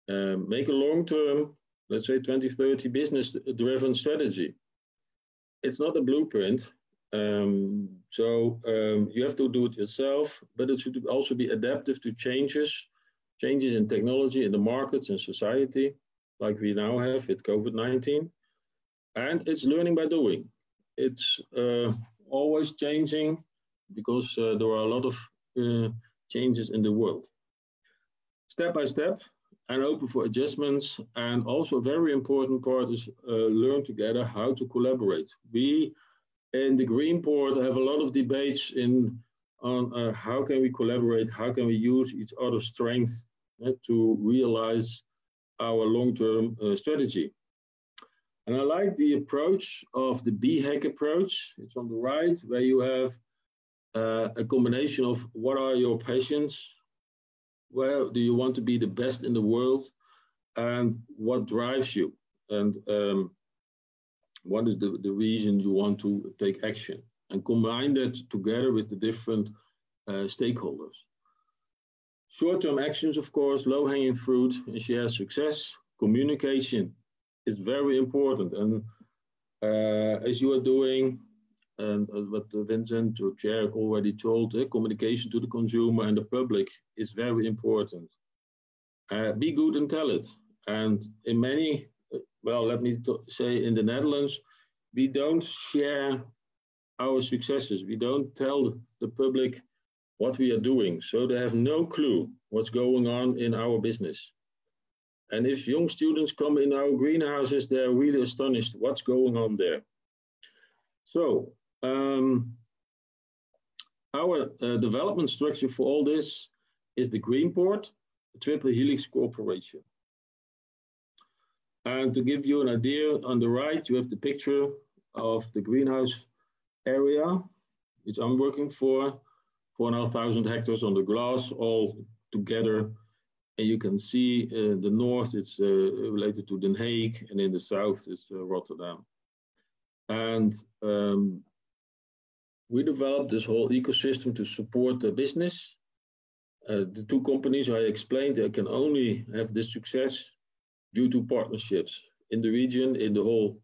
Make a long-term, let's say 2030 business-driven strategy. It's not a blueprint, so you have to do it yourself, but it should also be adaptive to changes in technology, in the markets and society, like we now have with COVID-19. And it's learning by doing. It's always changing because there are a lot of changes in the world. Step by step and open for adjustments. And also a very important part is learn together how to collaborate. We in the Green Port have a lot of debates on how can we collaborate, how can we use each other's strengths to realize our long-term strategy. And I like the approach of the BHAG approach. It's on the right, where you have a combination of what are your passions, where do you want to be the best in the world, and what drives you, and what is the reason you want to take action, and combine that together with the different stakeholders. Short-term actions, of course, low-hanging fruit, and share success. Communication is very important, and as you are doing, and what Vincent or Chair already told, communication to the consumer and the public is very important. Be good and tell it. And in many, well, let me say in the Netherlands, we don't share our successes. We don't tell the public what we are doing. So they have no clue what's going on in our business. And if young students come in our greenhouses, they're really astonished what's going on there. So our development structure for all this is the Green Port, the Triple Helix Corporation. And to give you an idea, on the right, you have the picture of the greenhouse area, which I'm working for, 4,500 hectares on the glass, all together. And you can see the north, it's related to Den Haag, and in the south is Rotterdam. And we developed this whole ecosystem to support the business. The two companies I explained, they can only have this success due to partnerships in the region, in the whole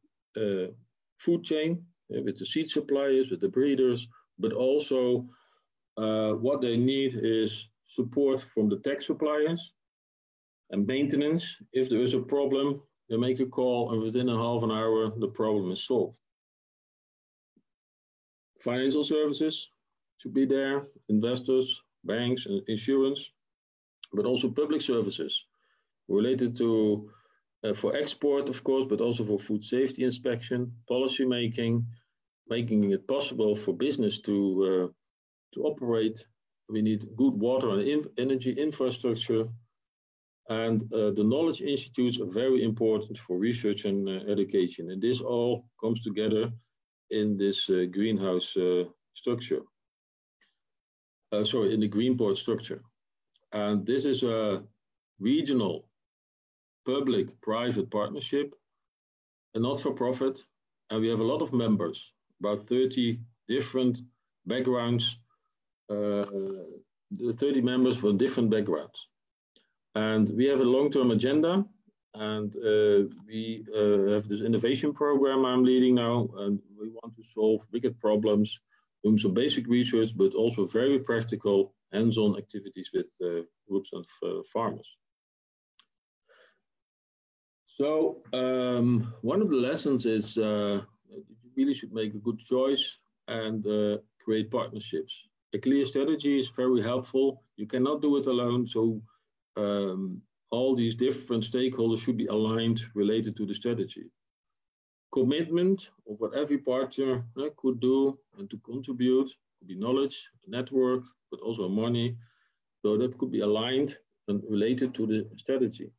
food chain, with the seed suppliers, with the breeders, but also what they need is support from the tech suppliers and maintenance. If there is a problem, they make a call, and within a half an hour, the problem is solved. Financial services should be there, investors, banks, and insurance, but also public services related to, for export, of course, but also for food safety inspection, policy making, making it possible for business to operate we need good water and energy infrastructure. And the knowledge institutes are very important for research and education. And this all comes together in this greenhouse structure. In the Greenport structure. And this is a regional public-private partnership, a not-for-profit, and we have a lot of members, about 30 different backgrounds, 30 members from different backgrounds. And we have a long-term agenda, and we have this innovation program I'm leading now, and we want to solve wicked problems, doing some basic research, but also very practical hands-on activities with groups of farmers. So one of the lessons is you really should make a good choice and create partnerships. A clear strategy is very helpful. You cannot do it alone, so all these different stakeholders should be aligned related to the strategy. Commitment of what every partner could do and to contribute could be knowledge, network, but also money. So that could be aligned and related to the strategy.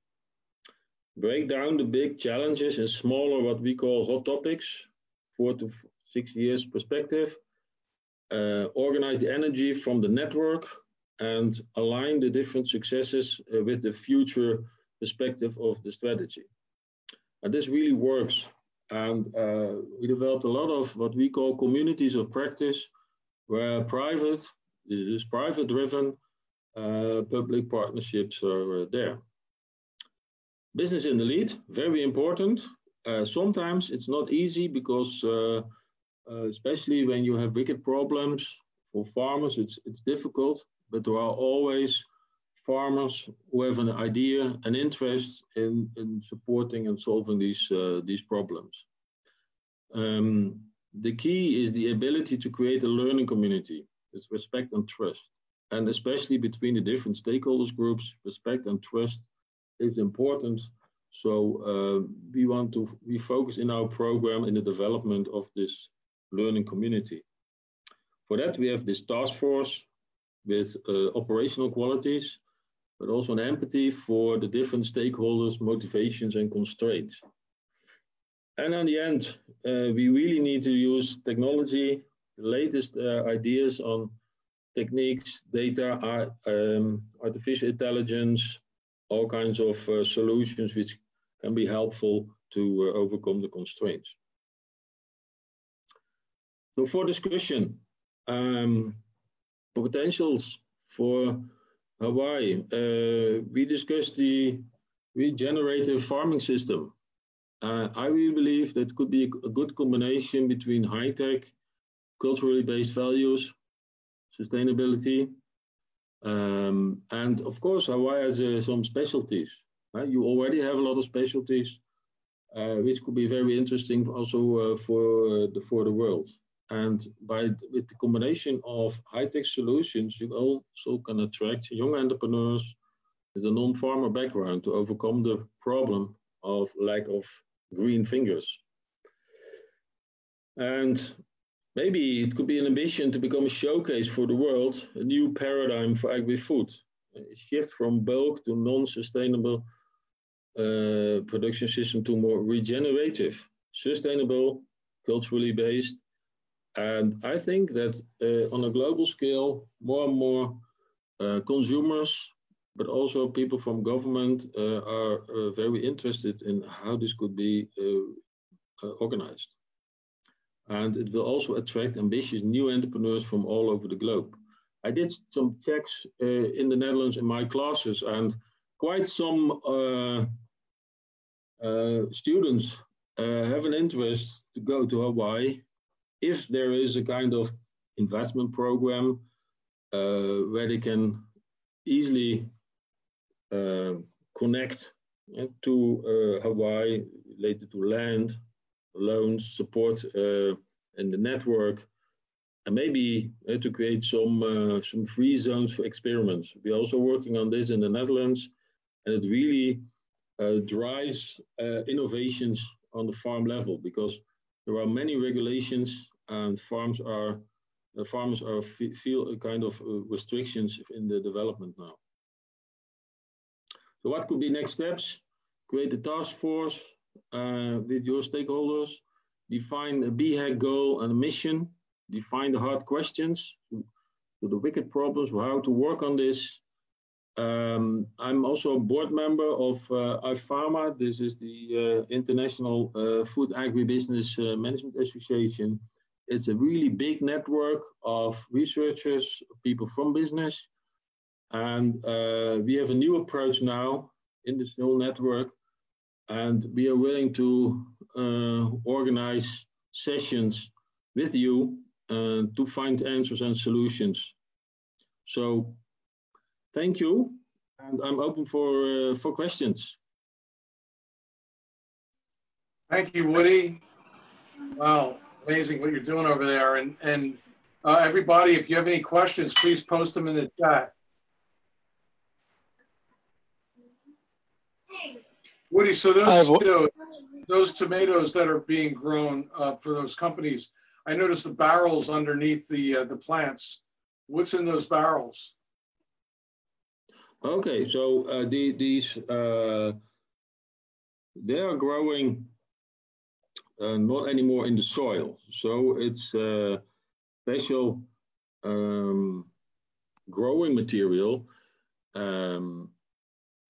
Break down the big challenges in smaller, what we call hot topics, 4 to 6 years perspective. Organize the energy from the network and align the different successes with the future perspective of the strategy. And this really works. And we developed a lot of what we call communities of practice, where private driven public partnerships are there. Business in the lead, very important. Sometimes it's not easy because especially when you have wicked problems for farmers, it's difficult, but there are always farmers who have an idea, an interest in supporting and solving these problems. The key is the ability to create a learning community with respect and trust. And especially between the different stakeholders groups, respect and trust is important. So we focus in our program in the development of this learning community. For that, we have this task force with operational qualities, but also an empathy for the different stakeholders' motivations and constraints. And in the end, we really need to use technology, the latest ideas on techniques, data, artificial intelligence, all kinds of solutions which can be helpful to overcome the constraints. So for discussion, potentials for Hawaii, we discussed the regenerative farming system. I really believe that could be a good combination between high-tech, culturally based values, sustainability, and of course, Hawaii has some specialties. You already have a lot of specialties, which could be very interesting also for the world. And with the combination of high-tech solutions, you also can attract young entrepreneurs with a non-farmer background to overcome the problem of lack of green fingers. And maybe it could be an ambition to become a showcase for the world, a new paradigm for agri-food, a shift from bulk to non-sustainable production system to more regenerative, sustainable, culturally based. And I think that on a global scale, more and more consumers, but also people from government are very interested in how this could be organized. And it will also attract ambitious new entrepreneurs from all over the globe. I did some checks in the Netherlands in my classes, and quite some students have an interest to go to Hawaii if there is a kind of investment program where they can easily connect to Hawaii related to land, loans, support in the network, and maybe to create some free zones for experiments. We're also working on this in the Netherlands, and it really drives innovations on the farm level, because there are many regulations and farms are farmers are feel a kind of restrictions in the development now. So what could be next steps? Create a task force with your stakeholders, define a BHAG goal and a mission, define the hard questions, so the wicked problems, how to work on this. I'm also a board member of IFARMA. This is the International Food Agribusiness Management Association. It's a really big network of researchers, people from business. And we have a new approach now in this whole network. And we are willing to organize sessions with you to find answers and solutions. So thank you. And I'm open for questions. Thank you, Woody. Wow, amazing what you're doing over there. And everybody, if you have any questions, please post them in the chat. Woody, so those tomatoes that are being grown for those companies, I noticed the barrels underneath the plants. What's in those barrels? Okay, so these they are growing not anymore in the soil. So it's special growing material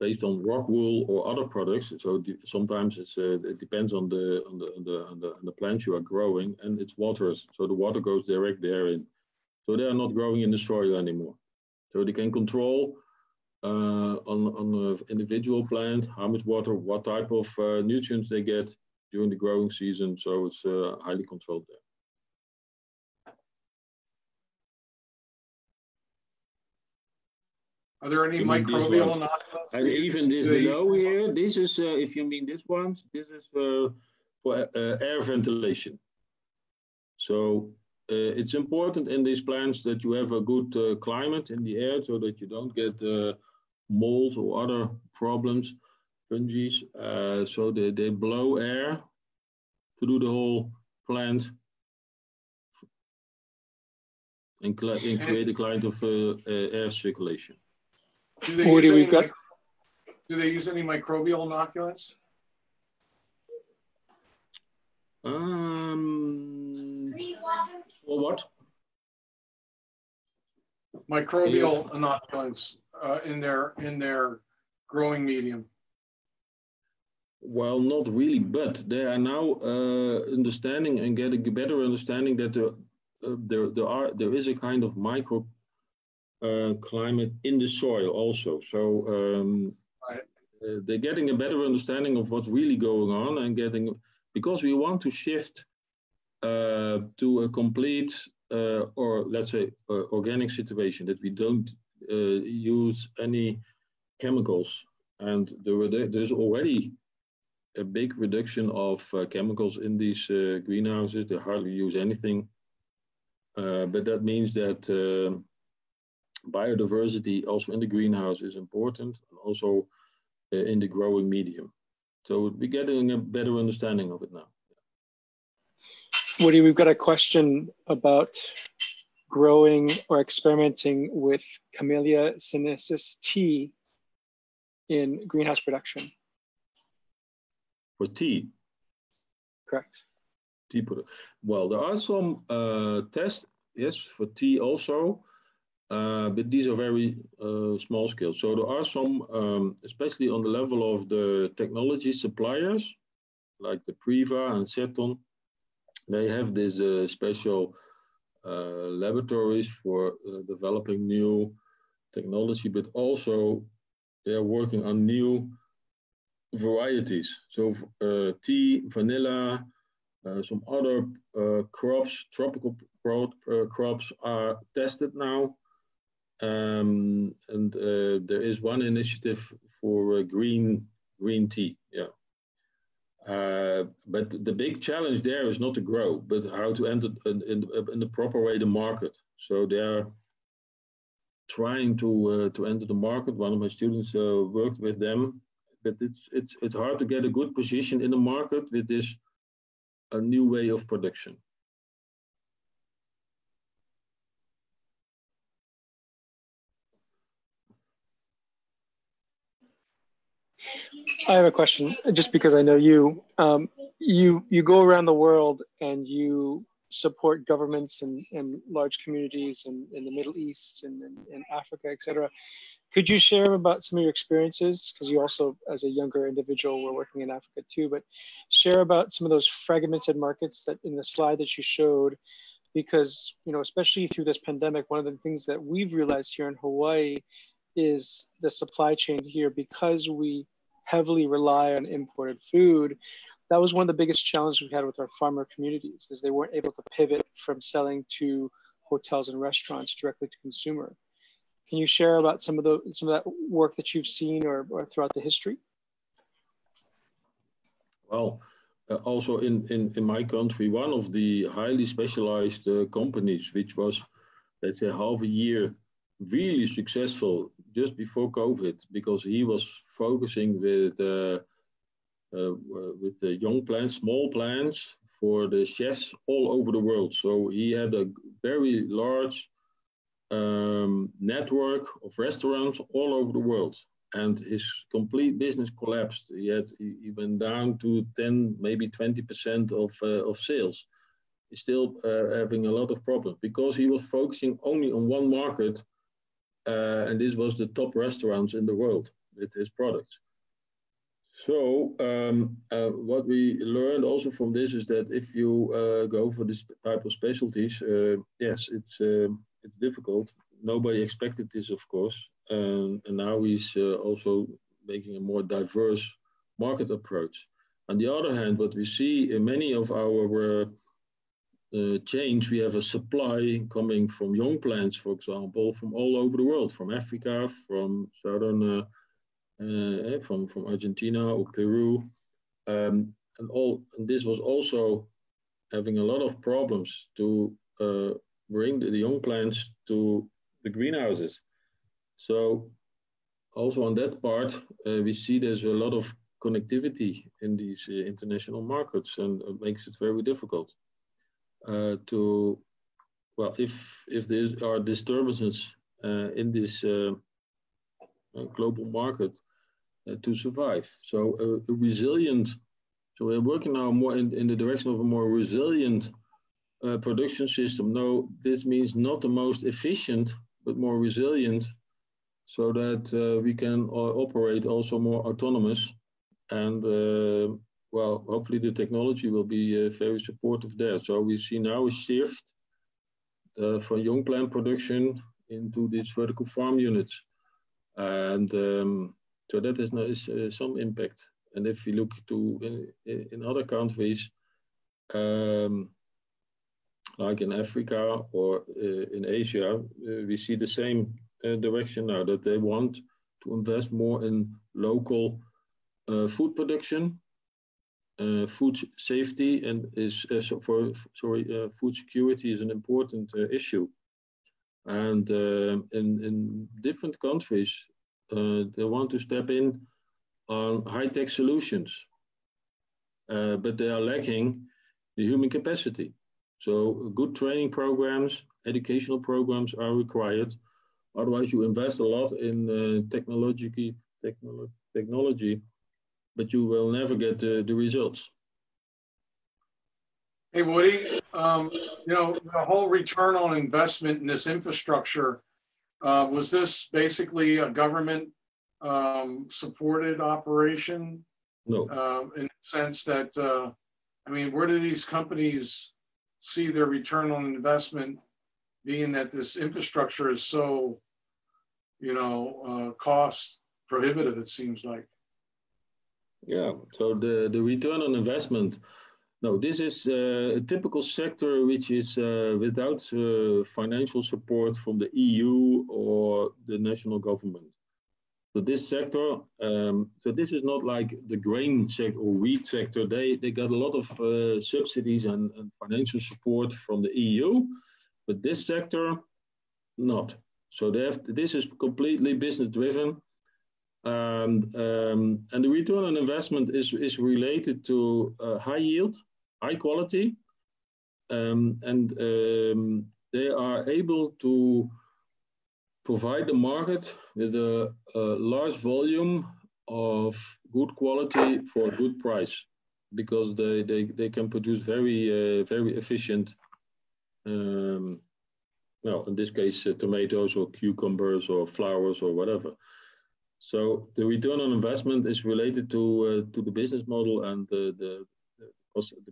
based on rock wool or other products. So sometimes it depends on the plants you are growing, and it's water. So the water goes direct there in. So they are not growing in the soil anymore. So they can control on the individual plant how much water, what type of nutrients they get during the growing season. So it's highly controlled there. Are there any microbial inoculants? And even this below here, this is, if you mean this one, this is for air ventilation. So it's important in these plants that you have a good climate in the air so that you don't get mold or other problems, fungi. So they blow air through the whole plant and create a kind of air circulation. Do they use any microbial inoculants? Or what? Microbial inoculants in their growing medium. Well, not really, but they are now understanding and getting a better understanding that there is a kind of micro climate in the soil also. So they're getting a better understanding of what's really going on and because we want to shift to a complete or let's say organic situation, that we don't use any chemicals. And there's already a big reduction of chemicals in these greenhouses. They hardly use anything. But that means that biodiversity also in the greenhouse is important, and also in the growing medium. So we're getting a better understanding of it now. Woody, we've got a question about growing or experimenting with Camellia sinensis tea in greenhouse production. For tea? Correct. Tea product. Well, there are some tests, yes, for tea also. But these are very small scale. So there are some, especially on the level of the technology suppliers, like the Priva and Ceton. They have this special laboratories for developing new technology, but also they are working on new varieties. So tea, vanilla, some other crops, tropical crops are tested now. And there is one initiative for green tea, yeah. But the big challenge there is not to grow, but how to enter in the proper way the market. So they are trying to enter the market. One of my students worked with them, but it's hard to get a good position in the market with this a new way of production. I have a question, just because I know you. You go around the world and you support governments and large communities in the Middle East and in Africa, et cetera. Could you share about some of your experiences? Because you also, as a younger individual, were working in Africa too, but share about some of those fragmented markets that in the slide that you showed, because, you know, especially through this pandemic, one of the things that we've realized here in Hawaii is the supply chain here, because we heavily rely on imported food. That was one of the biggest challenges we had with our farmer communities, is they weren't able to pivot from selling to hotels and restaurants directly to consumer. Can you share about some of that work that you've seen or throughout the history? Well, also in my country, one of the highly specialized companies, which was, let's say, half a year really successful just before COVID, because he was focusing with the young plants, small plants for the chefs all over the world. So he had a very large network of restaurants all over the world, and his complete business collapsed. He went down to 10, maybe 20% of sales. He's still having a lot of problems because he was focusing only on one market, and this was the top restaurants in the world with his products. So what we learned also from this is that if you go for this type of specialties, yes, it's difficult. Nobody expected this, of course, and now he's also making a more diverse market approach. On the other hand, what we see in many of our chains, we have a supply coming from young plants, for example, from all over the world, from Africa, from southern, from Argentina or Peru, and this was also having a lot of problems to bring the young plants to the greenhouses. So also on that part, we see there's a lot of connectivity in these international markets, and it makes it very difficult if there are disturbances in this global market to survive. So resilient. So we're working now more in the direction of a more resilient production system. No, this means not the most efficient, but more resilient, so that we can operate also more autonomous. And well, hopefully the technology will be very supportive there. So we see now a shift from young plant production into these vertical farm units. And so that is some impact. And if we look to in other countries, like in Africa or in Asia, we see the same direction now, that they want to invest more in local food production, food safety, and food security is an important issue. And in different countries, they want to step in on high-tech solutions, but they are lacking the human capacity. So good training programs, educational programs are required. Otherwise, you invest a lot in technology, but you will never get the results. Hey, Woody, you know, the whole return on investment in this infrastructure, was this basically a government supported operation? No. In the sense that, I mean, where do these companies see their return on investment, being that this infrastructure is so, you know, cost prohibitive, it seems like? Yeah, so the return on investment, no, this is a typical sector which is without financial support from the EU or the national government. So this sector, so this is not like the grain sector or wheat sector. They got a lot of subsidies and financial support from the EU, but this sector, not. So this is completely business driven. And the return on investment is related to high yield, high quality, and they are able to provide the market with a large volume of good quality for a good price, because they can produce very efficient, well, in this case, tomatoes or cucumbers or flowers or whatever. So the return on investment is related to the business model and the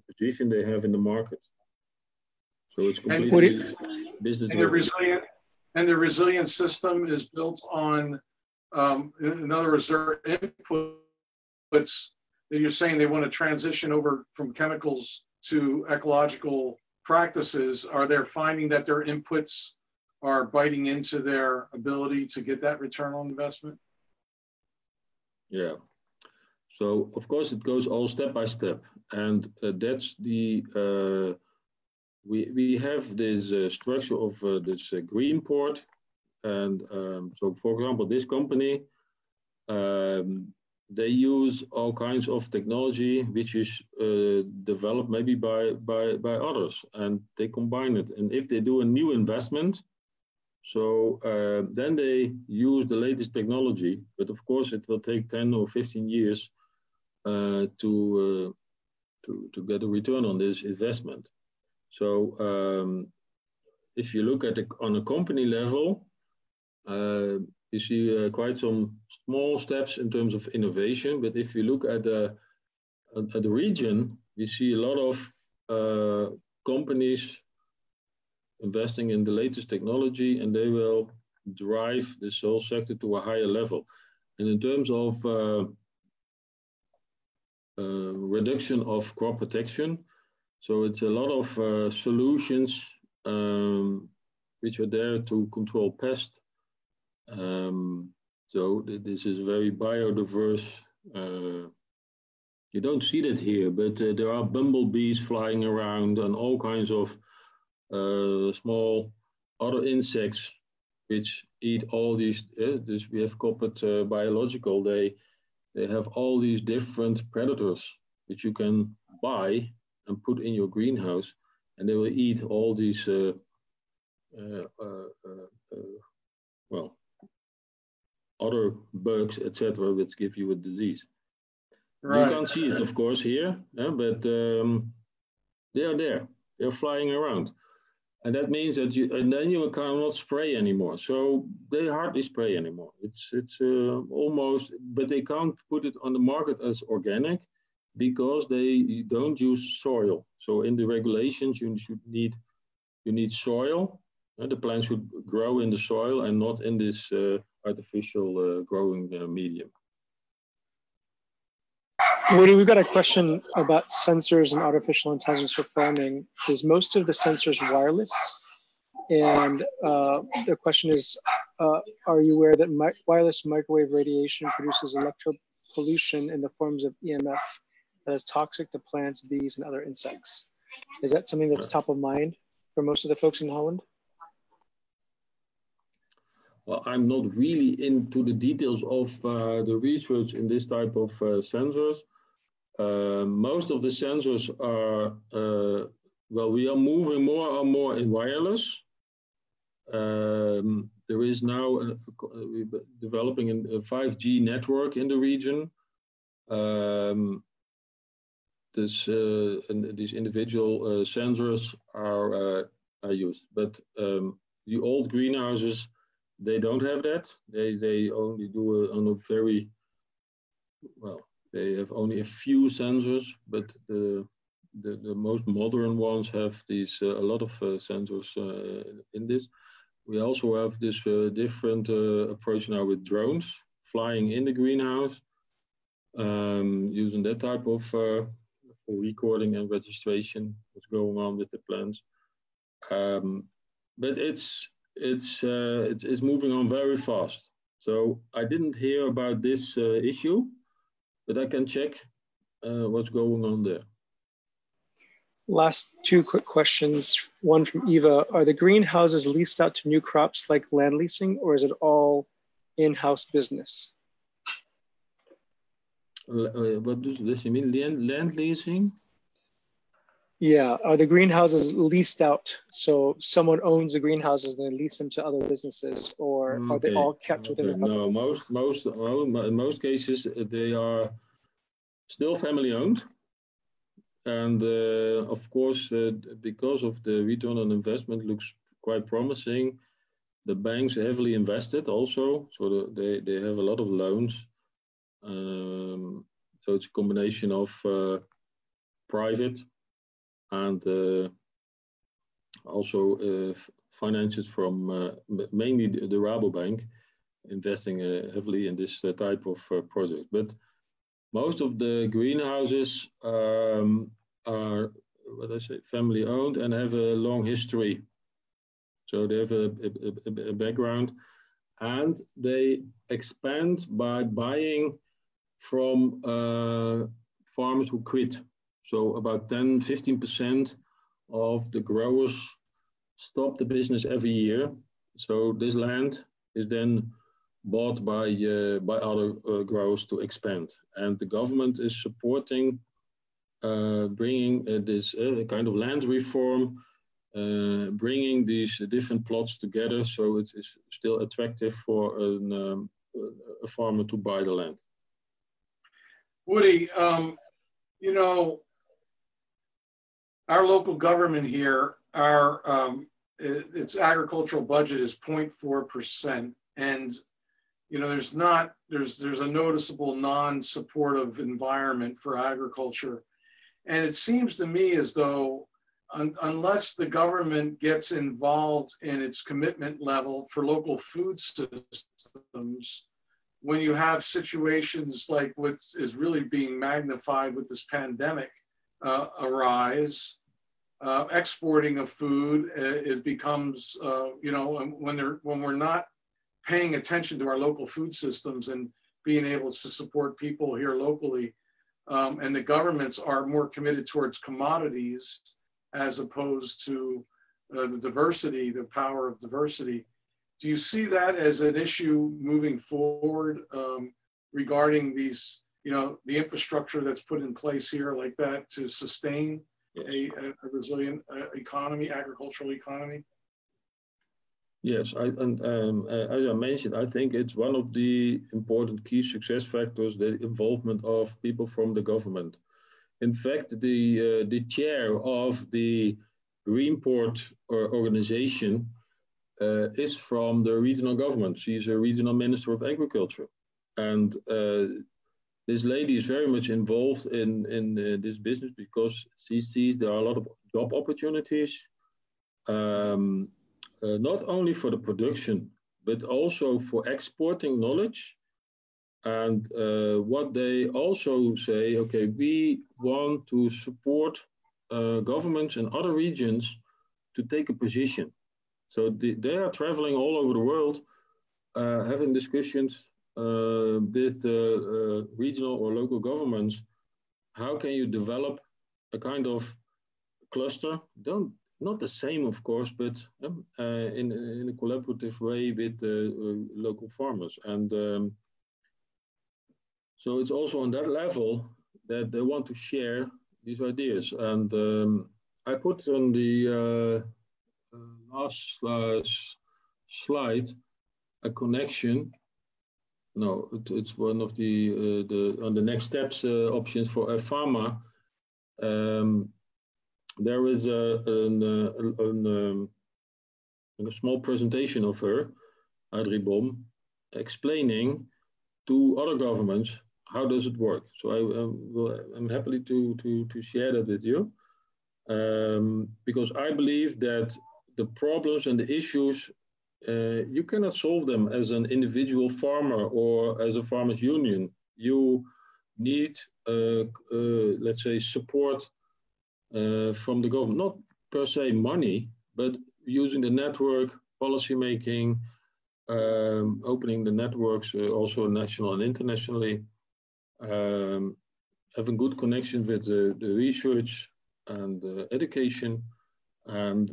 position they have in the market. So it's completely business. And the resilient system is built on, in other words, their inputs that you're saying they want to transition over from chemicals to ecological practices. Are they finding that their inputs are biting into their ability to get that return on investment? Yeah. So of course it goes all step by step, and that's the we have this structure of this green port, and so for example this company they use all kinds of technology which is developed maybe by others, and they combine it. And if they do a new investment, so then they use the latest technology, but of course it will take 10 or 15 years to get a return on this investment. So if you look at on a company level, you see quite some small steps in terms of innovation. But if you look at the region, we see a lot of companies investing in the latest technology, and they will drive this whole sector to a higher level. And in terms of reduction of crop protection, so it's a lot of solutions which are there to control pests. So this is very biodiverse. You don't see that here, but there are bumblebees flying around and all kinds of small other insects which eat all these. This we have corporate biological. They have all these different predators which you can buy and put in your greenhouse, and they will eat all these well, other bugs, etc., which give you a disease. Right. You can't see it, of course, here, but they are there. They're flying around, and that means that and then you cannot spray anymore. So they hardly spray anymore. It's almost, but they can't put it on the market as organic because they don't use soil. So in the regulations, you need soil. The plant should grow in the soil and not in this artificial growing medium. Woody, we've got a question about sensors and artificial intelligence for farming. Is most of the sensors wireless? And the question is, are you aware that wireless microwave radiation produces electro pollution in the forms of EMF that is toxic to plants, bees, and other insects? Is that something that's top of mind for most of the folks in Holland? Well, I'm not really into the details of the research in this type of sensors. Most of the sensors are, well, we are moving more and more in wireless. There is now developing a 5G network in the region. These individual sensors are used, but the old greenhouses, they don't have that. They only do it on a very, well, they have only a few sensors, but the most modern ones have these a lot of sensors in this. We also have this different approach now with drones flying in the greenhouse, using that type of for recording and registration what's going on with the plants. But it's moving on very fast. So I didn't hear about this issue, but I can check what's going on there. Last two quick questions. One from Eva. Are the greenhouses leased out to new crops like land leasing, or is it all in-house business? What does this mean? Land leasing? Yeah, are the greenhouses leased out? So someone owns the greenhouses and they lease them to other businesses, or are they all kept within the public? No, in most cases they are still family owned, and of course because of the return on investment looks quite promising. The banks heavily invested also, so they have a lot of loans. So it's a combination of private and also finances from mainly the Rabobank investing heavily in this type of project. But most of the greenhouses are, what I say, family owned and have a long history. So they have a background, and they expand by buying from farmers who quit. So about 10-15% of the growers stop the business every year. So this land is then bought by other growers to expand. And the government is supporting bringing this kind of land reform, bringing these different plots together so it is still attractive for a farmer to buy the land. Woody, you know, our local government here, its agricultural budget is 0.4%, and you know there's a noticeable non-supportive environment for agriculture, and it seems to me as though unless the government gets involved in its commitment level for local food systems, when you have situations like what is really being magnified with this pandemic arise, exporting of food, it becomes, you know, when we're not paying attention to our local food systems and being able to support people here locally, and the governments are more committed towards commodities as opposed to the diversity, the power of diversity. Do you see that as an issue moving forward regarding these, you know, the infrastructure that's put in place here like that to sustain a resilient economy, agricultural economy? Yes, and as I mentioned, I think it's one of the important key success factors, the involvement of people from the government. In fact, the chair of the Greenport organization is from the regional government. She's a regional minister of agriculture. And this lady is very much involved in this business because she sees there are a lot of job opportunities, not only for the production, but also for exporting knowledge. And what they also say, okay, we want to support governments in other regions to take a position. So they are traveling all over the world, having discussions with regional or local governments. How can you develop a kind of cluster? Not the same, of course, but in a collaborative way with local farmers. And so it's also on that level that they want to share these ideas. And I put on the last slide a connection. No, it's one of the on the next steps options for a farmer. There is a small presentation of her, Adrie Bom, explaining to other governments how does it work. So I'm happy to share that with you, because I believe that the problems and the issues, you cannot solve them as an individual farmer or as a farmers union. You need, let's say, support from the government, not per se money, but using the network, policy making, opening the networks also national and internationally, having good connections with the research and education, and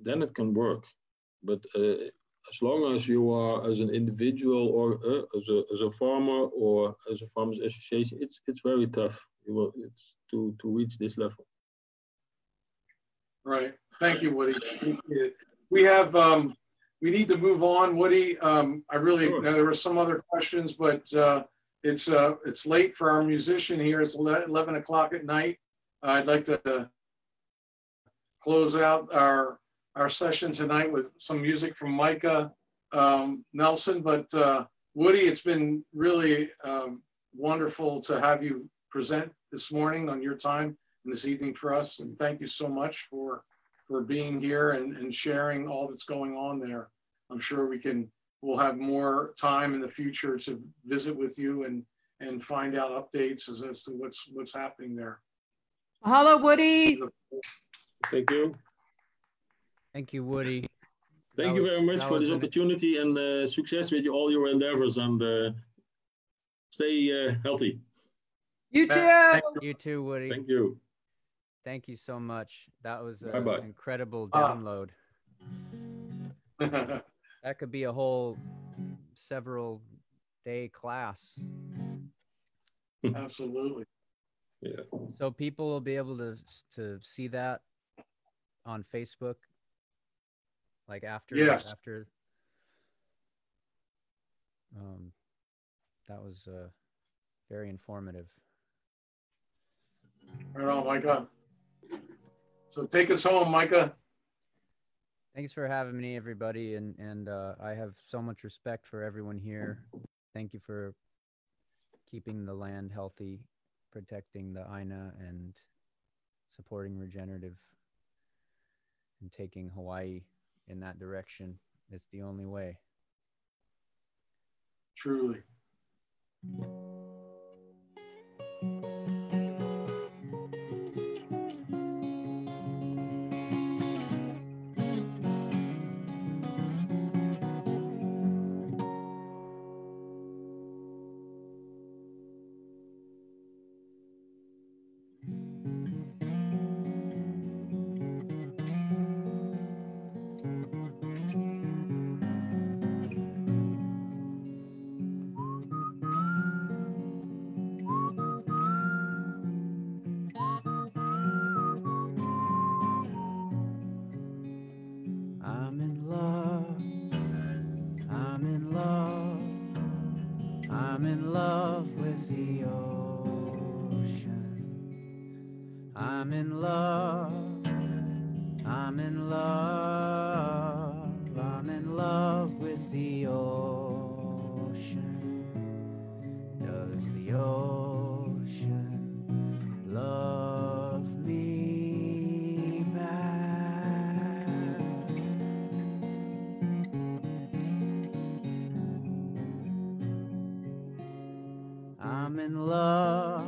then it can work. But as long as you are as an individual or as a farmer or as a farmers association, it's very tough. It's to reach this level. Right. Thank you, Woody. Appreciate it. We have, we need to move on, Woody. I really, Sure. there were some other questions, but it's late for our musician here. It's 11 o'clock at night. I'd like to close out our session tonight with some music from Micah Nelson. But Woody, it's been really wonderful to have you present this morning on your time and this evening for us. And thank you so much for being here and sharing all that's going on there. I'm sure we'll have more time in the future to visit with you and find out updates as to what's happening there. Hello, Woody. Thank you. Thank you, Woody. Thank you very much for this opportunity, and success with all your endeavors, and stay healthy. You too. You too, Woody. Thank you. Thank you so much. That was an Bye-bye. incredible download. That could be a whole several day class. Absolutely. Yeah. So people will be able to see that on Facebook, like after. Yes. After. That was very informative. Right on, Micah. So take us home, Micah. Thanks for having me, everybody, and I have so much respect for everyone here. Thank you for keeping the land healthy, protecting the Aina, and supporting regenerative, and taking Hawaii in that direction. It's the only way. Truly. I'm in love. I'm in love. I'm in love with the ocean. I'm in love. I'm in love. I'm in love with the ocean. Does the ocean love me back? I'm in love.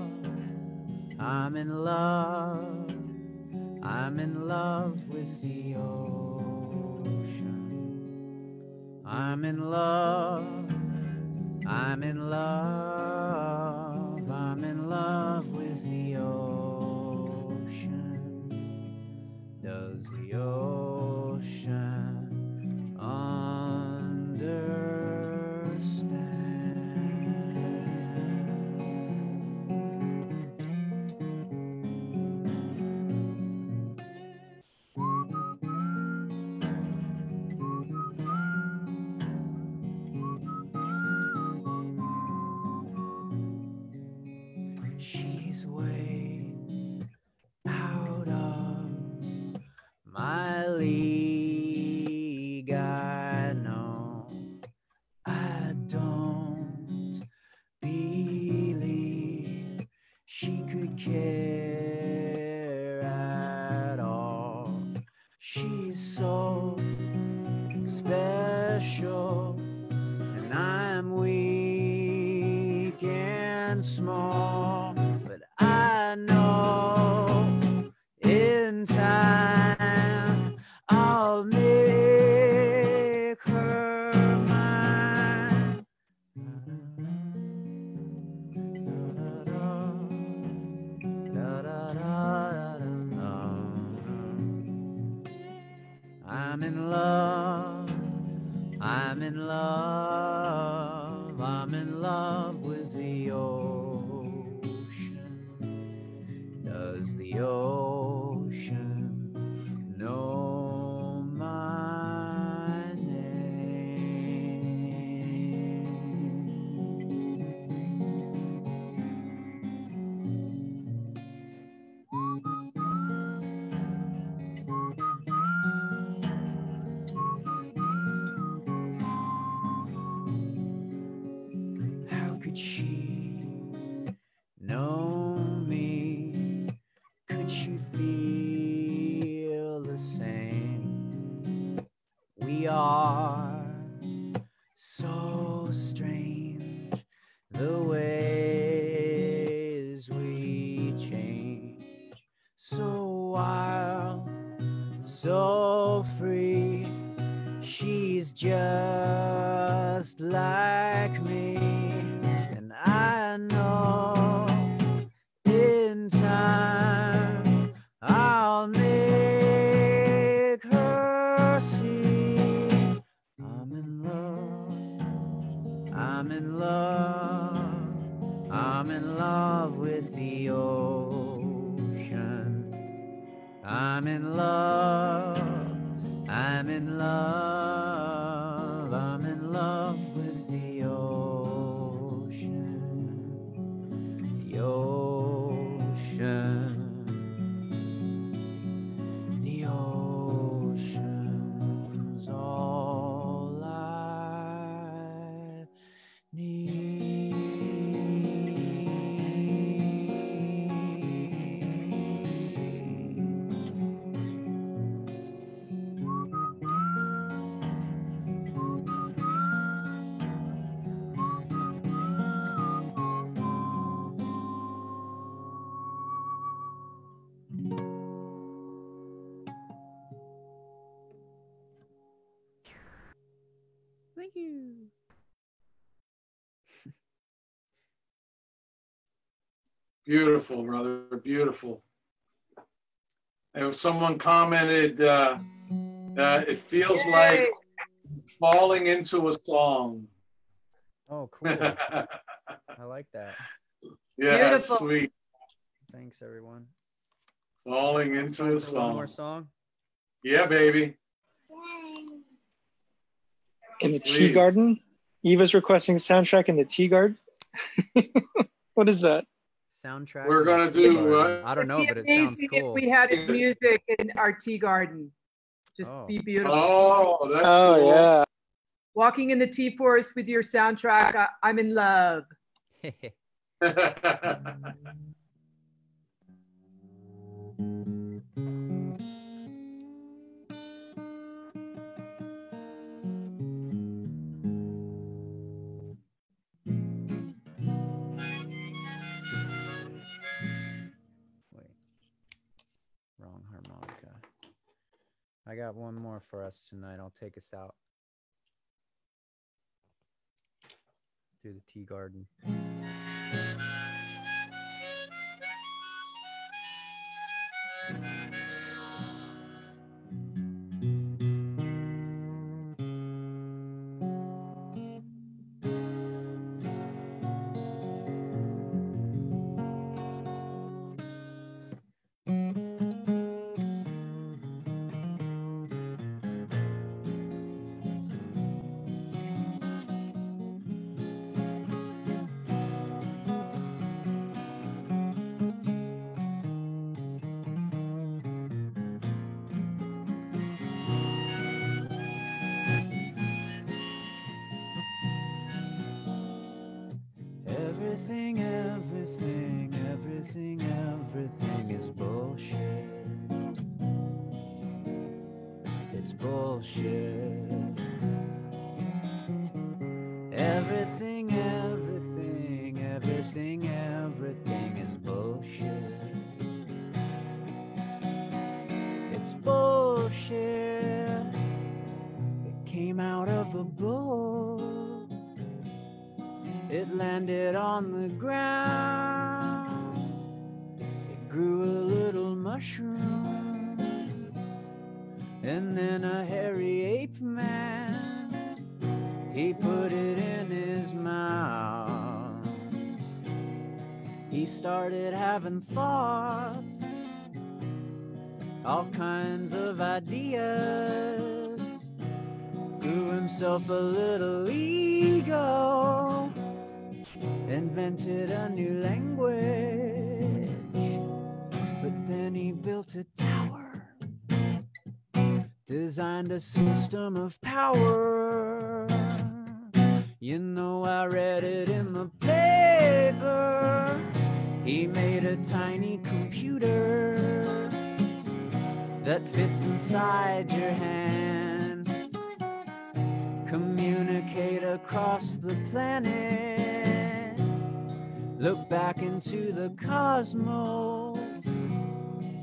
I'm in love. I'm in love with the ocean. I'm in love. I'm in love. I'm in love with the ocean. Does the ocean She's way out of my league. I know I don't believe she could care at all. She's so special, and I'm weak and small, but I know in time I'll make her mine. I'm in love. I'm in love. I'm in love with the ocean. Does the ocean we are. So strange the ways we change. So wild, so free. She's just like me. And I know in time I'll make her see I'm in love, I'm in love, I'm in love with the ocean. I'm in love, I'm in love, I'm in love with the ocean. The ocean. The ocean's all I need. Thank you. Beautiful, brother. Beautiful. And someone commented, it feels like falling into a song. Oh, cool. I like that. Yeah, Beautiful. sweet. Thanks, everyone. Falling into a One song. more song. Yeah, baby. In the Please. tea garden? Eva's requesting soundtrack in the tea garden? What is that? Soundtrack. We're in the gonna tea do, garden. I don't know, It'd but be it sounds amazing cool. if we had his music in our tea garden. Just Oh. be beautiful. Oh, that's Oh, cool. yeah. Walking in the tea forest with your soundtrack. I'm in love. Wait. Wrong harmonica. I got one more for us tonight. I'll take us out through the tea garden. Everything, everything, everything, everything is bullshit. It's bullshit. Everything, everything, everything, everything is bullshit. It's bullshit. It came out of a book. It landed on the ground. It grew a little mushroom. And then a hairy ape man, he put it in his mouth. He started having thoughts, all kinds of ideas. Grew himself a little ego. Invented a new language, but then he built a tower, designed a system of power. You know, I read it in the paper. He made a tiny computer that fits inside your hand. locate across the planet. Look back into the cosmos.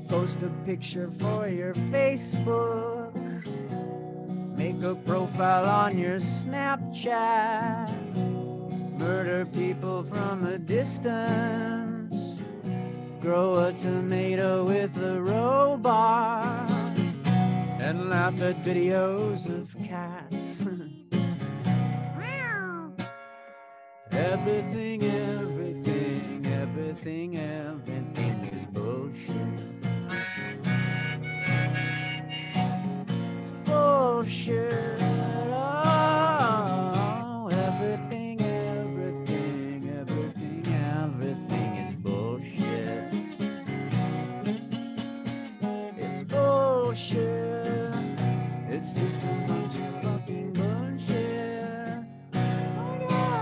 Post a picture for your Facebook. Make a profile on your Snapchat. Murder people from a distance. Grow a tomato with a robot. And laugh at videos of cats. Everything, everything, everything, everything is bullshit. It's bullshit. Oh, everything, everything, everything, everything is bullshit. It's bullshit. It's just a bunch of fucking bullshit. Oh, yeah.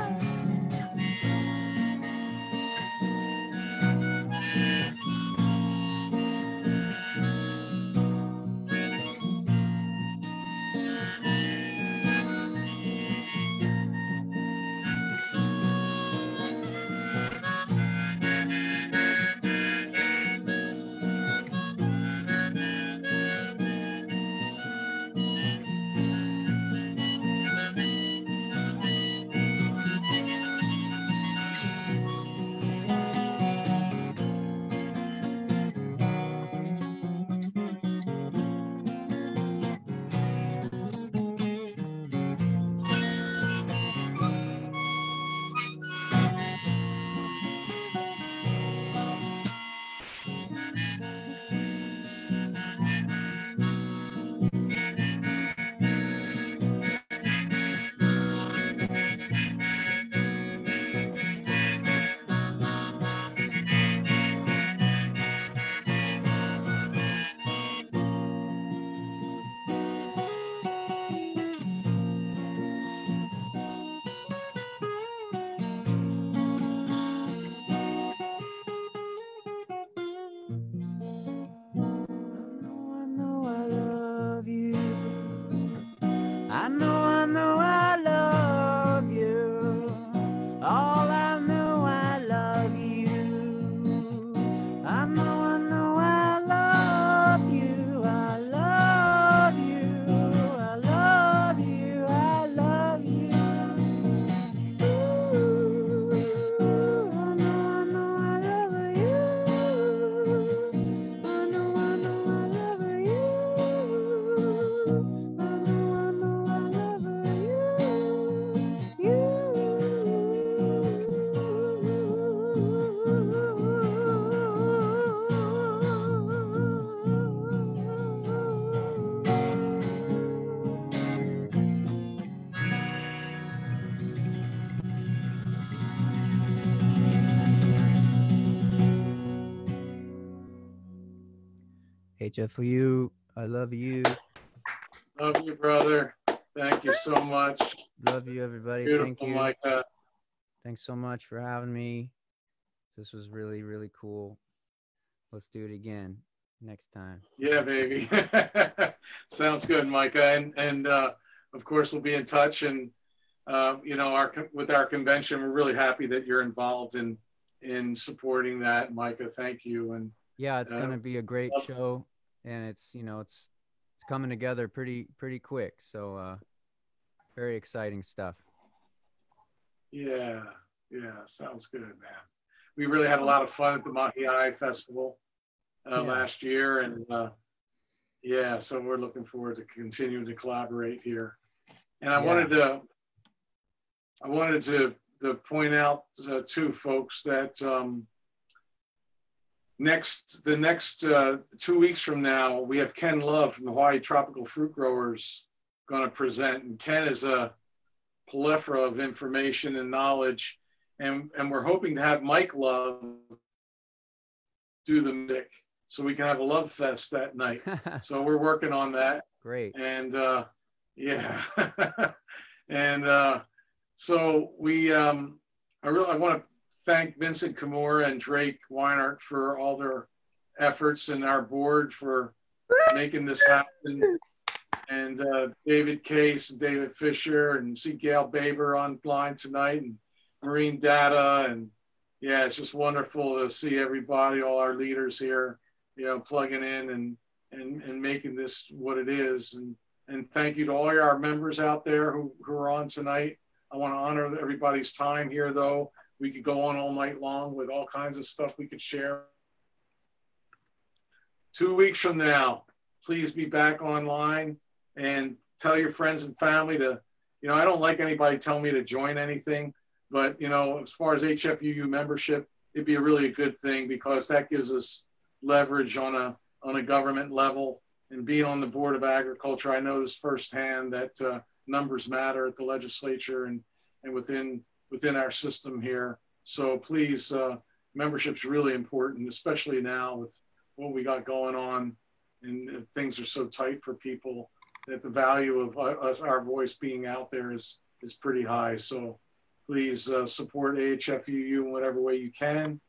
I know I love you. All I know I love you. I know I love you. I love you. I love you. I love you. Ooh, I know I love you. I know I love you. HFUU, I love you. Love you, brother. Thank you so much. Love you, everybody. Beautiful, Thank you. Micah. Thanks so much for having me. This was really, really cool. Let's do it again next time. Yeah, baby. Sounds good, Micah. And of course, we'll be in touch. And you know, with our convention, we're really happy that you're involved in supporting that, Micah. Thank you. And yeah, it's going to be a great show, and it's, you know, it's coming together pretty quick. So very exciting stuff. Yeah, sounds good, man. We really had a lot of fun at the Maijers Festival last year, and yeah, so we're looking forward to continuing to collaborate here. And I wanted to point out to folks that the next 2 weeks from now, we have Ken Love from the Hawaii Tropical Fruit Growers going to present. And Ken is a plethora of information and knowledge. And we're hoping to have Mike Love do the music so we can have a love fest that night. So we're working on that. Great. And yeah. And so I want to thank Vincent Kimura and Drake Weinert for all their efforts, and our board for making this happen. and David Case and David Fisher, and see Gail Baber online tonight, and Marine Data. And yeah, it's just wonderful to see everybody, all our leaders here, you know, plugging in and making this what it is. And thank you to all our members out there who are on tonight. I want to honor everybody's time here, though. We could go on all night long with all kinds of stuff we could share. 2 weeks from now, please be back online and tell your friends and family to, you know, I don't like anybody telling me to join anything, but, you know, as far as HFUU membership, it'd be really a good thing, because that gives us leverage on a government level. And being on the Board of Agriculture, I know this firsthand that numbers matter at the legislature and within our system here. So please, membership's really important, especially now with what we got going on, and things are so tight for people, that the value of our voice being out there is pretty high. So please support HFUU in whatever way you can.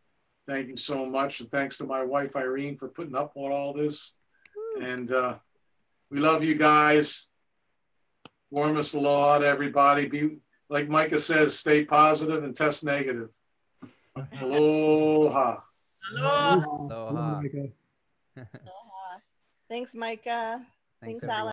Thank you so much. And thanks to my wife, Irene, for putting up with all this. And we love you guys. Warmest aloha to everybody. Be, like Micah says, stay positive and test negative. Aloha. Aloha. Aloha. Thanks, Micah. Thanks, Alan.